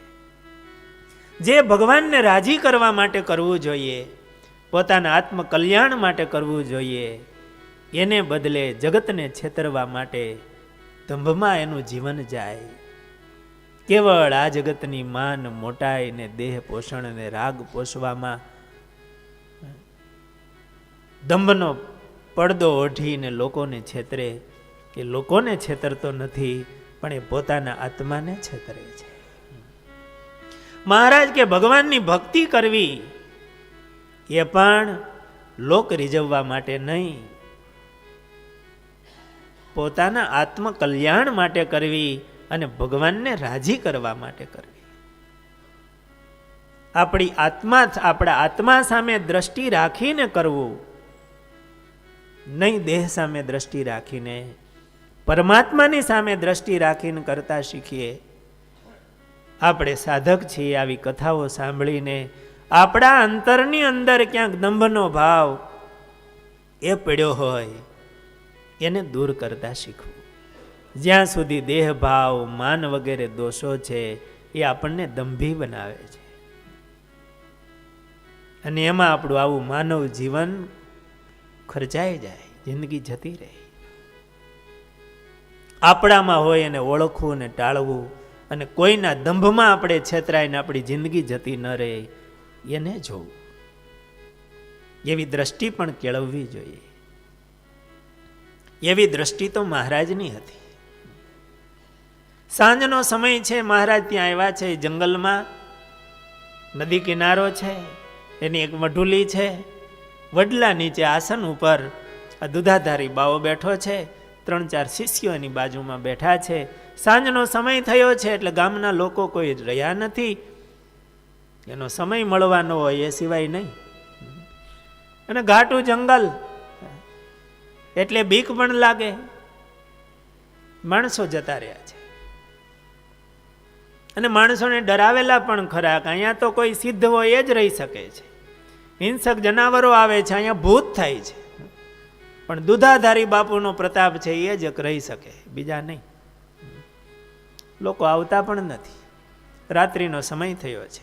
જે ભગવાનને રાજી કરવા માટે કરવું જોઈએ, પોતાના આત્મકલ્યાણ માટે કરવું જોઈએ, એને બદલે જગતને છેતરવા માટે દંભમાં એનું જીવન જાય. કેવળ આ જગતની માન મોટાઈ ને દેહ પોષણ ને રાગ પોષવામાં દંભનો પડદો ઓઢીને લોકોને છેતરે. એ લોકોને છેતરતો નથી, પણ એ પોતાના આત્માને છેતરે છે. મહારાજ કે ભગવાનની ભક્તિ કરવી એ પણ લોક રીઝવવા માટે નહીં, પોતાના આત્મકલ્યાણ માટે કરવી અને ભગવાનને રાજી કરવા માટે કરવી. આપણા આત્મા સામે દ્રષ્ટિ રાખીને કરવું, નહીં દેહ સામે દ્રષ્ટિ રાખીને. પરમાત્માની સામે દ્રષ્ટિ રાખીને કરતા શીખીએ. આપણે સાધક છીએ, આવી કથાઓ સાંભળીને આપણા અંતરની અંદર ક્યાંક દંભનો ભાવ એ પડ્યો હોય એને દૂર કરતા શીખવું. જ્યાં સુધી દેહ ભાવ માન વગેરે દોષો છે એ આપણને દંભી બનાવે છે, અને એમાં આપણું આવું માનવ જીવન ખર્ચાઈ જાય, જિંદગી જતી રહે. આપણામાં હોય એને ઓળખવું ને ટાળવું, અને કોઈના દંભમાં આપણે છેતરાઈને આપણી જિંદગી જતી ન રહે એને જોવું. એવી દ્રષ્ટિ પણ કેળવવી જોઈએ. એવી દ્રષ્ટિ તો મહારાજની હતી. સાંજનો સમય છે, મહારાજ ત્યાં આવ્યા છે જંગલમાં. નદી કિનારો છે, એની એક વઢુલી છે. વડલા નીચે આસન ઉપર આ દુધાધારી બાવો બેઠો છે, 3-4 શિષ્યો એની બાજુમાં બેઠા છે. સાંજનો સમય થયો છે એટલે ગામના લોકો કોઈ રહ્યા નથી. એનો સમય મળવાનો હોય એ સિવાય નહીં. અને ઘાટું જંગલ એટલે બીક પણ લાગે. માણસો જતા રહ્યા છે અને માણસોને ડરાવેલા પણ ખરા કે અહીંયા તો કોઈ સિદ્ધ હોય એ જ રહી શકે છે. હિંસક જનાવરો આવે છે, અહીંયા ભૂત થાય છે, પણ દુધાધારી બાપુનો પ્રતાપ છે એ જ રહી શકે, બીજા નહીં. લોકો આવતા પણ નથી. રાત્રિનો સમય થયો છે.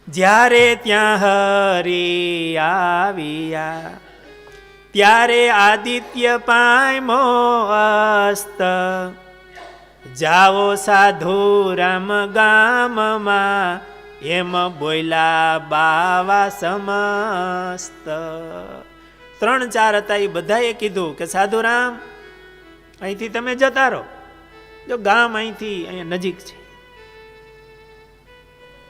જ્યારે ત્યાં હરી આવ્યા ત્યારે આદિત્ય પાયમો અસ્ત. જાઓ સાધુ રામ ગામમાં એમ બોલ્યા બાવા સમસ્ત. 3-4 હતા એ બધાએ કીધું કે સાધુરામ અહીંથી તમે જતા રહો, જો ગામ અહીંથી અહીંયા નજીક છે.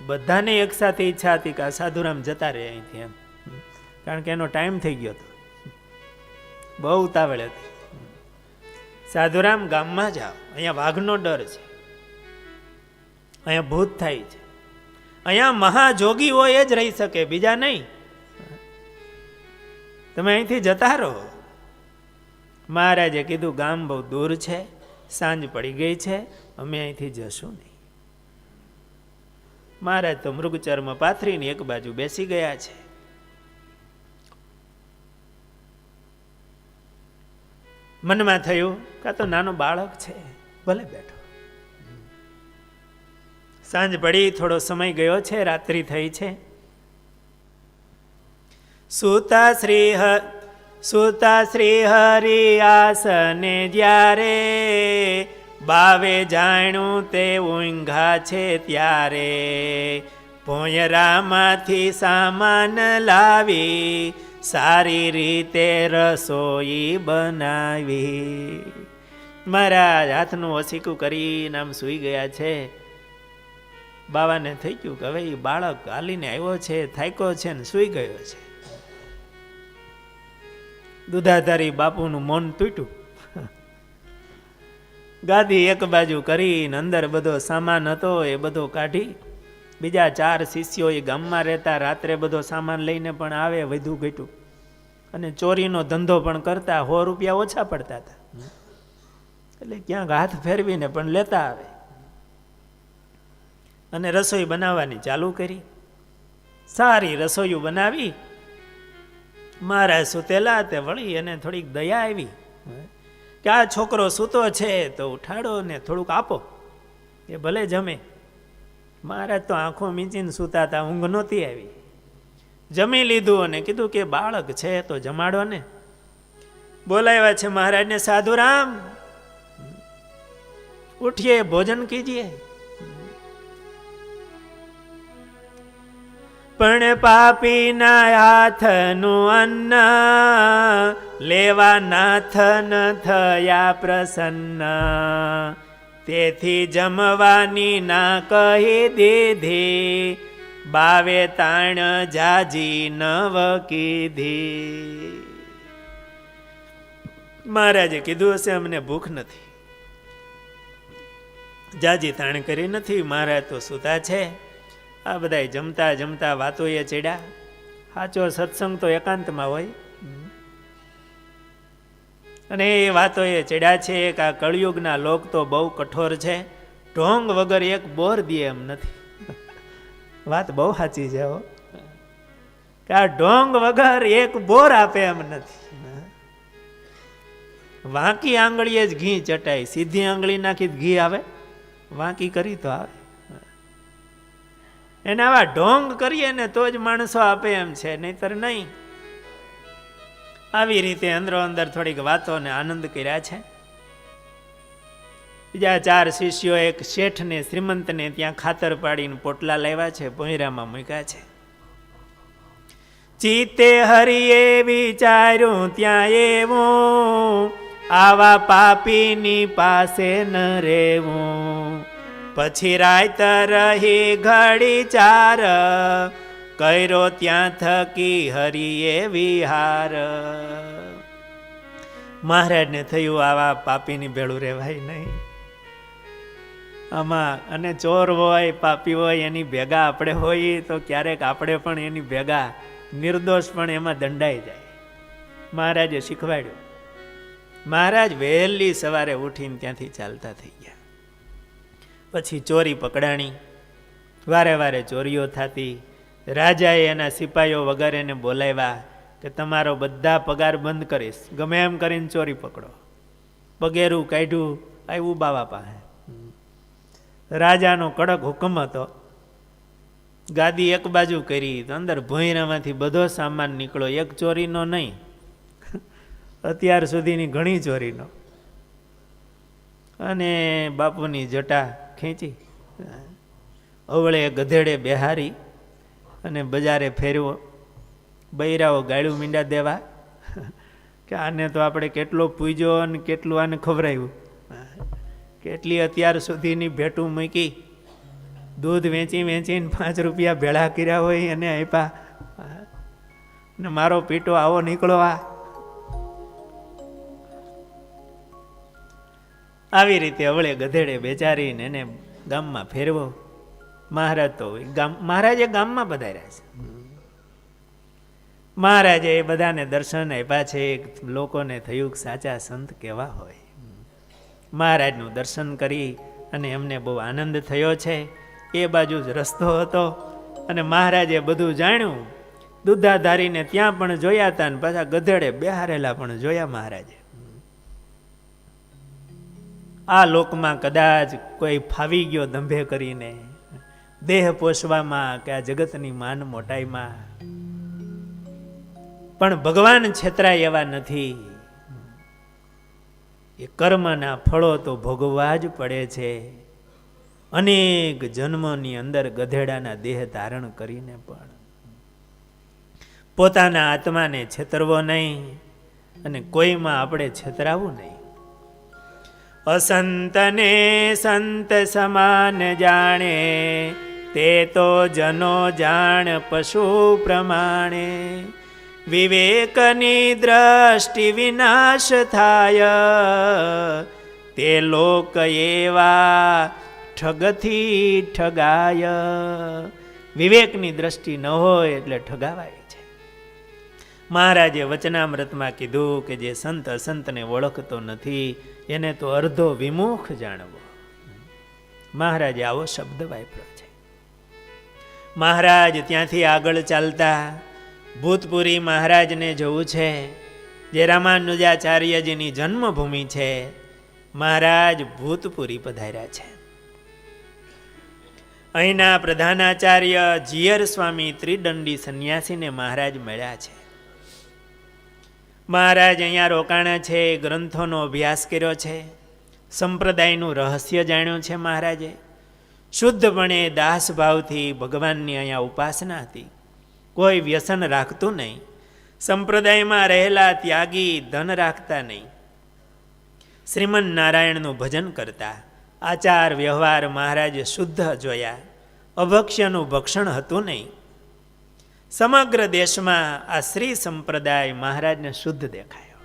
બધાને એક સાથે ઈચ્છા હતી કે આ સાધુરામ જતા રહે અહીંથી એમ, કારણ કે એનો ટાઈમ થઈ ગયો હતો, બહુ ઉતાવળ હતી. સાધુરામ ગામમાં જાઓ, અહીંયા વાઘનો ડર છે, અહીંયા ભૂત થાય છે, અહીંયા મહાજોગી હોય એ જ રહી શકે, બીજા નહીં. તમે અહીંથી જતા રહો. મહારાજે કીધું ગામ બહુ દૂર છે, સાંજ પડી ગઈ છે, અમે અહીંથી જશું નહીં. મહારાજ તો મૃગચર્મ પાથરીને એક બાજુ બેસી ગયા છે. મનમાં થયું કે તો નાનો બાળક છે, ભલે બેઠો. સાંજ પડી, થોડો સમય ગયો છે, રાત્રિ થઈ છે. સુતા શ્રી હરિ આસને જ્યારે બાવે જાણ્યું તે ઊંઘા છે ત્યારે ભોંયરામાંથી સામાન લાવી સારી રીતે રસોઈ બનાવી. મહારાજ હાથનું ઓસીકું કરીને આમ સૂઈ ગયા છે. બાવાને થઈ ગયું કે હવે એ બાળક હાલીને આવ્યો છે, થાક્યો છે ને સૂઈ ગયો છે. દુધાધારી બાપુનું મૌન તૂટ્યું. ગાદી એક બાજુ કરીને અંદર બધો સામાન હતો એ બધો કાઢી, બીજા 4 શિષ્યો એ ગામમાં રહેતા, રાત્રે બધો સામાન લઈને પણ આવે, વધુ ઘટ્યું, અને ચોરીનો ધંધો પણ કરતા. 100 રૂપિયા ઓછા પડતા હતા એટલે ક્યાંક હાથ ફેરવીને પણ લેતા આવે. અને રસોઈ બનાવવાની ચાલુ કરી. સારી રસોઈ બનાવી. મહારાજ સુતેલા તે વળી અને થોડીક દયા આવી કે આ છોકરો સૂતો છે તો ઉઠાડો ને થોડુંક આપો, એ ભલે જમે. મહારાજ તો આંખો મીચીને સૂતા હતા, ઊંઘ નહોતી આવી. જમી લીધું અને કીધું કે બાળક છે તો જમાડો ને. બોલાવ્યા છે મહારાજને, સાધુરામ ઉઠીએ, ભોજન કીજીએ. પણ પાપીના હાથનું અન્ન લેવા નાથ ન થયા પ્રસન્ન, તેથી જમવાની ના કહી દીધી, બાવે તાણ જાજી નવ કીધી. મહારાજે કીધું હશે અમને ભૂખ નથી, જાજી તાણ કરી નથી. મહારાજ તો સૂતા છે. આ બધા જમતા જમતા વાતોએ ચડ્યા. સાચો સત્સંગ તો એકાંતમાં હોય, અને એ વાતોએ ચડ્યા છે કે આ કળિયુગના લોક તો બહુ કઠોર છે, ઢોંગ વગર એક બોર દે એમ નથી. વાત બહુ સાચી છે હો, કે આ ઢોંગ વગર એક બોર આપે એમ નથી. વાંકી આંગળીએ જ ઘી ચટાય, સીધી આંગળી નાખી ઘી આવે, વાંકી કરી તો આવે. એને આવા ઢોંગ કરીએ ને તો જ માણસો આપે એમ છે, નહીતર નહીં. આવી રીતે અંદરો અંદર થોડીક વાતોને આનંદ કર્યા છે. બીજા 4 શિષ્યો એક શેઠને શ્રીમંતને ત્યાં ખાતર પાડીને પોટલા લાવ્યા છે, ભોંયરામાં મૂક્યા છે. ચિત્તે હરિએ વિચાર્યું ત્યાં એવું, આવા પાપીની પાસે ન રહેવું. પછી રાત રહી ઘડી 4, કર્યો ત્યાં થકી હરિએ વિહાર. મહારાજને થયું આવા પાપીની ભેળું રહેવાય નહીં આમાં, અને ચોર હોય પાપી હોય એની ભેગા આપણે હોઈએ તો ક્યારેક આપણે પણ એની ભેગા નિર્દોષ પણ એમાં દંડાઈ જાય. મહારાજે શીખવાડ્યું. મહારાજ વહેલી સવારે ઉઠીને ત્યાંથી ચાલતા થઈ ગયા. પછી ચોરી પકડાણી, વારે વારે ચોરીઓ થતી. રાજાએ એના સિપાહીઓ વગર એને બોલાવ્યા કે તમારો બધા પગાર બંધ કરીશ, ગમે એમ કરીને ચોરી પકડો. પગેરું કાઢ્યું, આવ્યું બાવા પાસે. રાજાનો કડક હુકમ હતો. ગાદી એક બાજુ કરી તો અંદર ભોંયરામાંથી બધો સામાન નીકળો, એક ચોરીનો નહીં, અત્યાર સુધીની ઘણી ચોરીનો. અને બાપુની જટા ખેંચી અવળે ગધેડે બેહારી અને બજારે ફેરવો. બૈરાઓ ગાળ્યું મીંડા દેવા કે આને તો આપણે કેટલો પૂજ્યો અને કેટલું આને ખવરાયું, કેટલી અત્યાર સુધીની ભેટું મૂકી, દૂધ વેચી વેચીને 5 રૂપિયા ભેળા કર્યા હોય એને આપ્યા, ને મારો પીટો આવો નીકળો. આવી રીતે અવળે ગધેડે બેચારીને એને ગામમાં ફેરવો. મહારાજ તો મહારાજે ગામમાં પધાર્યા છે. મહારાજે એ બધાને દર્શન આપ્યા છે. લોકોને થયું કે સાચા સંત કેવા હોય. મહારાજનું દર્શન કરી અને એમને બહુ આનંદ થયો છે. એ બાજુ જ રસ્તો હતો અને મહારાજે બધું જાણ્યું. દૂધાધારીને ત્યાં પણ જોયા હતા ને પાછા ગધેડે બેહારેલા પણ જોયા મહારાજે. આ લોકમાં કદાચ કોઈ ફાવી ગયો દંભે કરીને, દેહ પોષવામાં કે આ જગતની માન મોટાઈમાં, પણ ભગવાન છેતરાય એવા નથી. એ કર્મના ફળો તો ભોગવવા જ પડે છે. અનેક જન્મોની અંદર ગધેડાના દેહ ધારણ કરીને પણ પોતાના આત્માને છેતરવો નહીં અને કોઈમાં આપણે છેતરાવું નહીં. અસંતને સંત સમાન જાણે, તે તો જનો જાણ પશુ પ્રમાણે. વિવેકની દ્રષ્ટિ વિનાશ થાય, તે લોક એવા ઠગથી ઠગાય. વિવેકની દ્રષ્ટિ ન હોય એટલે ઠગાવાય છે. મહારાજે વચનામૃતમાં કીધું કે જે સંત અસંતને ઓળખતો નથી એને તો અર્ધો વિમુખ જાણવો. મહારાજે આવો શબ્દ વાપર્યો છે. મહારાજ ત્યાંથી આગળ ચાલતા ભૂતપુરી મહારાજને જવું છે, જે રામાનુજાચાર્યજીની જન્મભૂમિ છે. મહારાજ ભૂતપુરી પધાર્યા છે. અહીંના પ્રધાનાચાર્ય જીયર સ્વામી ત્રિદંડી સંન્યાસીને મહારાજ મળ્યા છે. મહારાજ અહીંયા રોકાણા છે, ગ્રંથોનો અભ્યાસ કર્યો છે, સંપ્રદાયનું રહસ્ય જાણ્યું છે. મહારાજે શુદ્ધપણે દાસભાવથી ભગવાનની અહીંયા ઉપાસના હતી. કોઈ વ્યસન રાખતું નહીં. સંપ્રદાયમાં રહેલા ત્યાગી ધન રાખતા નહીં. શ્રીમન નારાયણનું ભજન કરતા. આચાર વ્યવહાર મહારાજે શુદ્ધ જોયા. અભક્ષ્યનું ભક્ષણ હતું નહીં. સમગ્ર દેશમાં આ શ્રી સંપ્રદાય મહારાજને શુદ્ધ દેખાયો.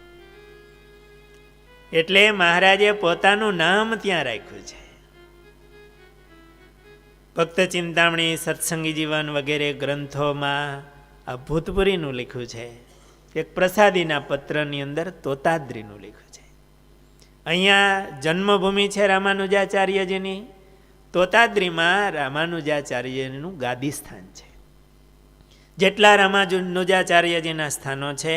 એટલે મહારાજે પોતાનું નામ ત્યાં રાખ્યું છે. ભક્ત ચિંતામણી, સત્સંગી જીવન વગેરે ગ્રંથોમાં આ ભૂતપુરીનું લખ્યું છે. એક પ્રસાદીના પત્રની અંદર તોતાદ્રીનું લખ્યું છે. અહીંયા જન્મભૂમિ છે રામાનુજાચાર્યજીની. તોતાદ્રીમાં રામાનુજાચાર્યજીનું ગાદી સ્થાન છે. જેટલા રામાનુજાચાર્યજીના સ્થાનો છે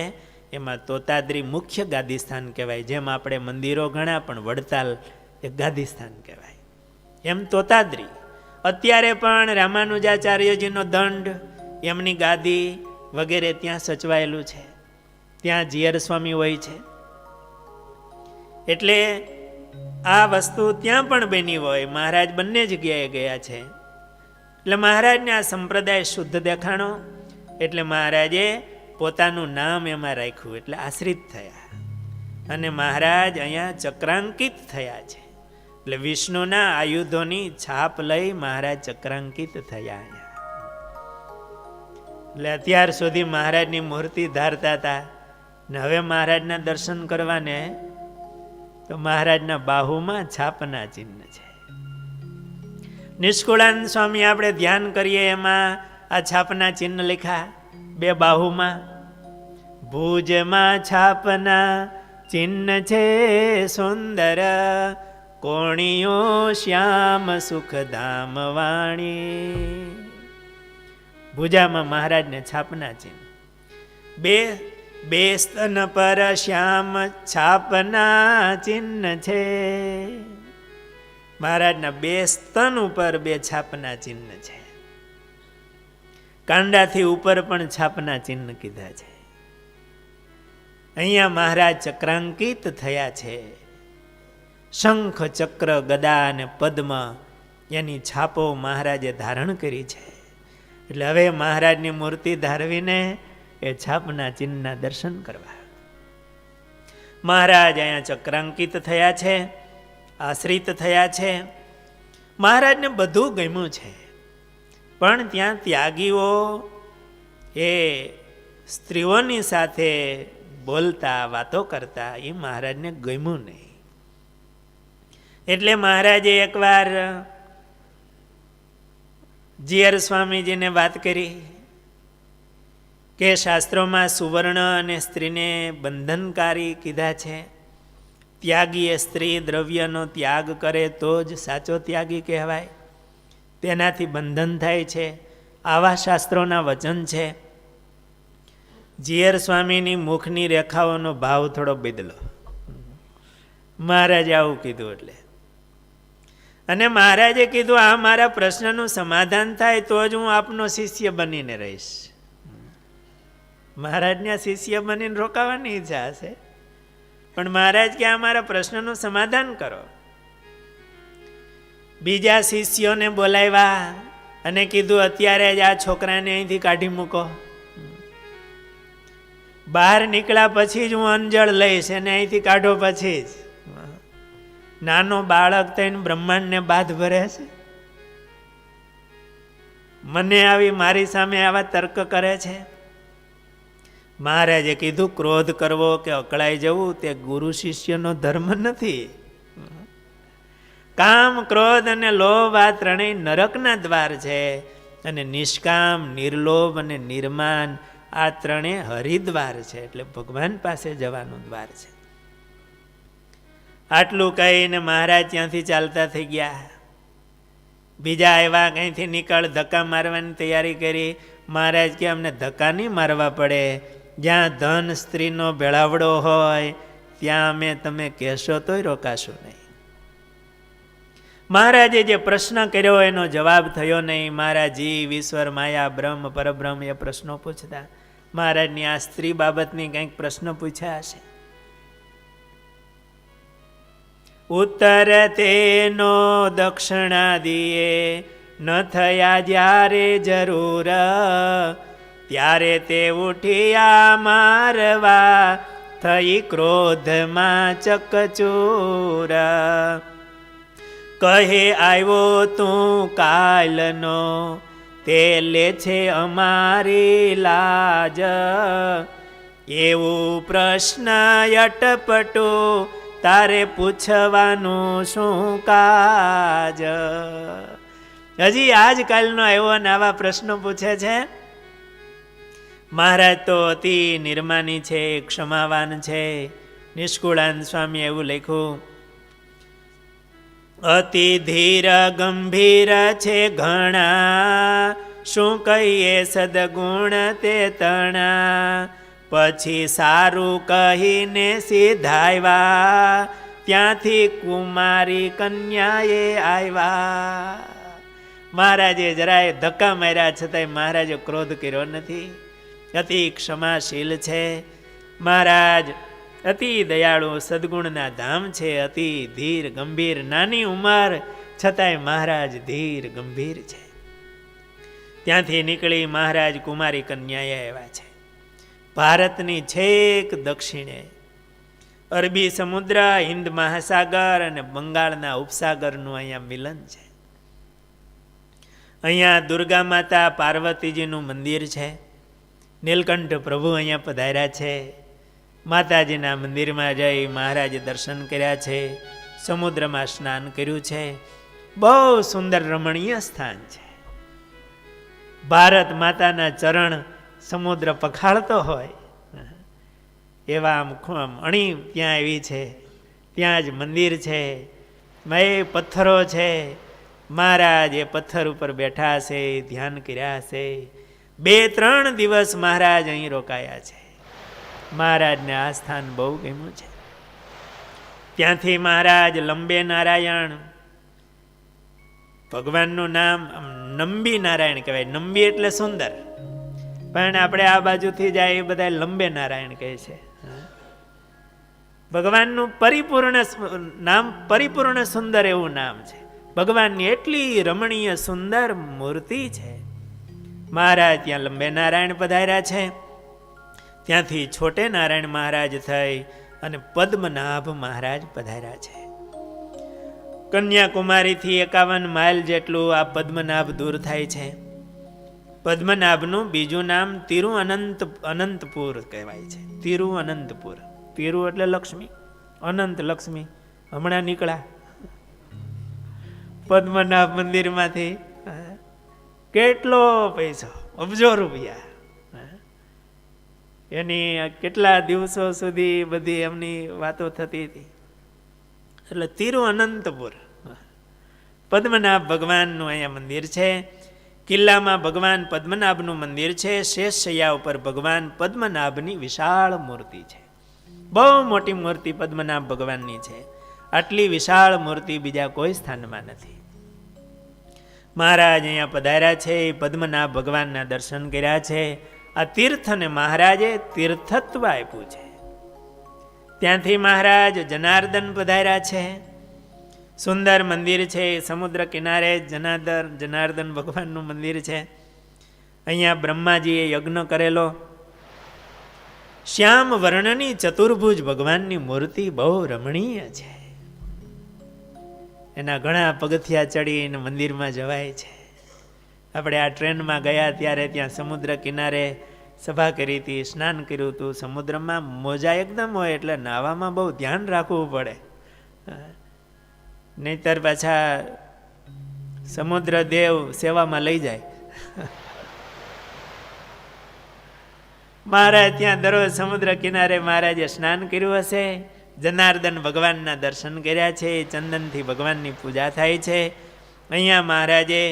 એમાં તોતાદ્રી મુખ્ય ગાદી સ્થાન કહેવાય. જેમ આપણે મંદિરો ઘણા પણ વડતાલ એક ગાદી સ્થાન કહેવાય, એમ તોતાદ્રી. અત્યારે પણ રામાનુજાચાર્યજીનો દંડ, એમની ગાદી વગેરે ત્યાં સચવાયેલું છે. ત્યાં જીયર સ્વામી હોય છે. એટલે આ વસ્તુ ત્યાં પણ બની હોય. મહારાજ બંને જગ્યાએ ગયા છે. એટલે મહારાજને આ સંપ્રદાય શુદ્ધ દેખાણો એટલે મહારાજે પોતાનું નામ એમાં રાખ્યું. એટલે આશ્રિત થયા અને મહારાજ અહીંયા ચક્રાંકિત થયા છે. એટલે વિષ્ણુના આયુધોની છાપ લઈ મહારાજ ચક્રાંકિત થયા. એટલે અત્યાર સુધી મહારાજની મૂર્તિ ધારતા હતા. ને હવે મહારાજના દર્શન કરવાને તો મહારાજના બાહુમાં છાપના ચિહ્ન છે. નિષ્કુળાનંદ સ્વામી આપણે ધ્યાન કરીએ એમાં આ છાપના ચિહ્ન લખ્યા બે બાહુમાં. ભુજમાં છાપના ચિહ્ન છે સુંદર, કોણીઓ શ્યામ સુખધામ વાણી. ભુજામાં મહારાજને છાપના ચિહ્ન. બે સ્તન પર શ્યામ છાપના ચિહ્ન છે. મહારાજના બે સ્તન ઉપર બે છાપના ચિહ્ન છે. કાંડાથી ઉપર પણ છાપના ચિહ્ન કીધા છે. અહીંયા મહારાજ ચક્રાંકિત થયા છે. શંખ, ચક્ર, ગદા અને પદ્મ એની છાપો મહારાજે ધારણ કરી છે. એટલે હવે મહારાજની મૂર્તિ ધારવીને એ છાપના ચિહ્નના દર્શન કરવા. મહારાજ અહીંયા ચક્રાંકિત થયા છે, આશ્રિત થયા છે. મહારાજને બધું ગમ્યું છે, પણ ત્યાં ત્યાગીઓ એ સ્ત્રીઓની સાથે બોલતા વાતો કરતા એ મહારાજને ગમ્યું નહીં. એટલે મહારાજે એકવાર જીયર સ્વામીજીને વાત કરી કે શાસ્ત્રોમાં સુવર્ણ અને સ્ત્રીને બંધનકારી કીધા છે. ત્યાગીએ સ્ત્રી દ્રવ્યનો ત્યાગ કરે તો જ સાચો ત્યાગી કહેવાય, તેનાથી બંધન થાય છે. આવા શાસ્ત્રોના વચન છે. જીયર સ્વામીની મુખની રેખાઓનો ભાવ થોડો બદલો. મહારાજે આવું કીધું એટલે, અને મહારાજે કીધું આ મારા પ્રશ્નનું સમાધાન થાય તો જ હું આપનો શિષ્ય બનીને રહીશ. મહારાજના શિષ્ય બનીને રોકાવાની ઈચ્છા હશે, પણ મહારાજ કે આ મારા પ્રશ્નનું સમાધાન કરો. બીજા શિષ્યોને બોલાવ્યા અને કીધું અત્યારે જ આ છોકરાને અહીંથી કાઢી મૂકો. બહાર નીકળ્યા પછી જ હું અંજળ લઈશ, એને અહીંથી કાઢો પછી જ. નાનો બાળક થઈને બ્રહ્માંડને બાદ ભરે છે. મને આવી મારી સામે આવા તર્ક કરે છે. મહારાજે કીધું ક્રોધ કરવો કે અકળાઈ જવું તે ગુરુ શિષ્યનો ધર્મ નથી. કામ, ક્રોધ અને લોભ આ ત્રણેય નરકના દ્વાર છે, અને નિષ્કામ, નિર્લોભ અને નિર્માન આ ત્રણેય હરિદ્વાર છે, એટલે ભગવાન પાસે જવાનું દ્વાર છે. આટલું કહીને મહારાજ ત્યાંથી ચાલતા થઈ ગયા. બીજા આવ્યા, કંઈથી નીકળ, ધક્કા મારવાની તૈયારી કરી. મહારાજ કે અમને ધક્કા નહીં મારવા પડે, જ્યાં ધન સ્ત્રીનો ભેળાવડો હોય ત્યાં અમે તમે કહેશો તોય રોકાશું નહીં. મહારાજે જે પ્રશ્ન કર્યો એનો જવાબ થયો નહીં. મહારાજ જીવ, ઈશ્વર, માયા, બ્રહ્મ, પરબ્રહ્મ એ પ્રશ્નો પૂછતા. મહારાજની આ સ્ત્રી બાબતની કંઈક પ્રશ્ન પૂછ્યા હશે. ઉત્તર તેનો દક્ષિણાદિએ ન થયા જ્યારે જરૂર, ત્યારે તે ઉઠ્યા મારવા થઈ ક્રોધમાં ચકચૂર. કહે આવ્યો તું કાલનો, તે લે છે અમારી લાજ. એવું પ્રશ્ન અટપટો તારે પૂછવાનું શું કાજ. હજી આજકાલનો આવ્યો ને આવા પ્રશ્નો પૂછે છે. મહારાજ તો અતિ નિર્માની છે, ક્ષમાવાન છે. નિષ્કુળાનંદ સ્વામી એવું લખ્યું, અતિ ધીર ગંભીર છે ઘણા, શું કહીએ સદગુણ તે તણા. પછી સારું કહીને સીધાવ્યા, ત્યાંથી કુમારી કન્યાએ આવ્યા. મહારાજે જરાય ધક્કા માર્યા છતાંય મહારાજે ક્રોધ કર્યો નથી. અતિ ક્ષમાશીલ છે મહારાજ, અતિ દયાળુ સદગુણના ધામ છે. અતિ ધીર ગંભીર, નાની ઉંમર છતાંય મહારાજ ધીર ગંભીર છે. ત્યાંથી નીકળી મહારાજ કુમારી કન્યાએ આવ્યા છે. ભારતની છેક દક્ષિણે અરબી સમુદ્ર, હિન્દ મહાસાગર અને બંગાળના ઉપસાગરનું અહીંયા મિલન છે. અહીંયા દુર્ગા માતા પાર્વતીજીનું મંદિર છે. નીલકંઠ પ્રભુ અહીંયા પધાર્યા છે. માતાજીના મંદિરમાં જઈ મહારાજે દર્શન કર્યા છે, સમુદ્રમાં સ્નાન કર્યું છે. બહુ સુંદર રમણીય સ્થાન છે. ભારત માતાના ચરણ સમુદ્ર પખાળતો હોય એવા આમ અણી ત્યાં આવી છે. ત્યાં જ મંદિર છે, એ પથ્થરો છે. મહારાજ એ પથ્થર ઉપર બેઠા હશે, ધ્યાન કર્યા હશે. 2-3 દિવસ મહારાજ અહીં રોકાયા છે. મહારાજને આ સ્થાન બહુ ગમ્યું છે. ત્યાંથી મહારાજ લંબે નારાયણ, ભગવાનનું નામ નંબી નારાયણ કહેવાય. નંબી એટલે સુંદર, પણ આપણે આ બાજુથી જાય એ બધા લંબે નારાયણ કહે છે. ભગવાનનું પરિપૂર્ણ નામ, પરિપૂર્ણ સુંદર એવું નામ છે. ભગવાનની એટલી રમણીય સુંદર મૂર્તિ છે. મહારાજ ત્યાં લંબે નારાયણ પધાર્યા છે. ત્યાંથી છોટે નારાયણ મહારાજ થઈ અને પદ્મનાભ મહારાજ પધાર્યા છે. કન્યાકુમારીથી 51 માઇલ જેટલું આ પદ્મનાભ દૂર થાય છે. પદ્મનાભનું બીજું નામ અનંતપુર કહેવાય છે. તિરુઅનંતપુર. તિરુ એટલે લક્ષ્મી, અનંત લક્ષ્મી. હમણાં નીકળ્યા પદ્મનાભ મંદિરમાંથી કેટલો પૈસો, અબજો રૂપિયા. એની કેટલા દિવસો સુધી બધી એમની વાતો થતી હતી. એટલે તિરુઅનંતપુર પદ્મનાભ ભગવાનનું અહીંયા મંદિર છે. કિલ્લામાં ભગવાન પદ્મનાભનું મંદિર છે. શેષશૈયા ઉપર ભગવાન પદ્મનાભની વિશાળ મૂર્તિ છે. બહુ મોટી મૂર્તિ પદ્મનાભ ભગવાનની છે. આટલી વિશાળ મૂર્તિ બીજા કોઈ સ્થાનમાં નથી. મહારાજ અહીંયા પધાર્યા છે, પદ્મનાભ ભગવાનના દર્શન કર્યા છે. આ તીર્થને મહારાજે તીર્થત્વ આપ્યું છે. ત્યાંથી મહારાજ જનાર્દન પધાર્યા છે. સુંદર મંદિર છે. સમુદ્ર કિનારે જનાર્દન ભગવાનનું મંદિર છે. અહીંયા બ્રહ્માજીએ યજ્ઞ કરેલો. શ્યામ વર્ણની ચતુર્ભુજ ભગવાનની મૂર્તિ બહુ રમણીય છે. એના ઘણા પગથિયા ચડીને મંદિરમાં જવાય છે. આપણે આ ટ્રેનમાં ગયા ત્યારે ત્યાં સમુદ્ર કિનારે સભા કરી હતી, સ્નાન કર્યું હતું. સમુદ્રમાં મોજા એકદમ હોય એટલે નાવામાં બહુ ધ્યાન રાખવું પડે, નહીતર પાછા સમુદ્ર દેવ સેવામાં લઈ જાય. મહારાજ ત્યાં દરરોજ સમુદ્ર કિનારે મહારાજે સ્નાન કર્યું હશે. જનાર્દન ભગવાનના દર્શન કર્યા છે. ચંદનથી ભગવાનની પૂજા થાય છે. અહીંયા મહારાજે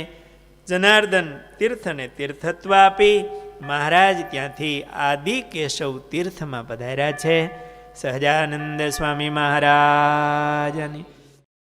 જનાર્દન તીર્થને તીર્થત્વ આપી મહારાજ ત્યાંથી આદિ કેશવ તીર્થમાં પધાર્યા છે. સહજાનંદ સ્વામી મહારાજની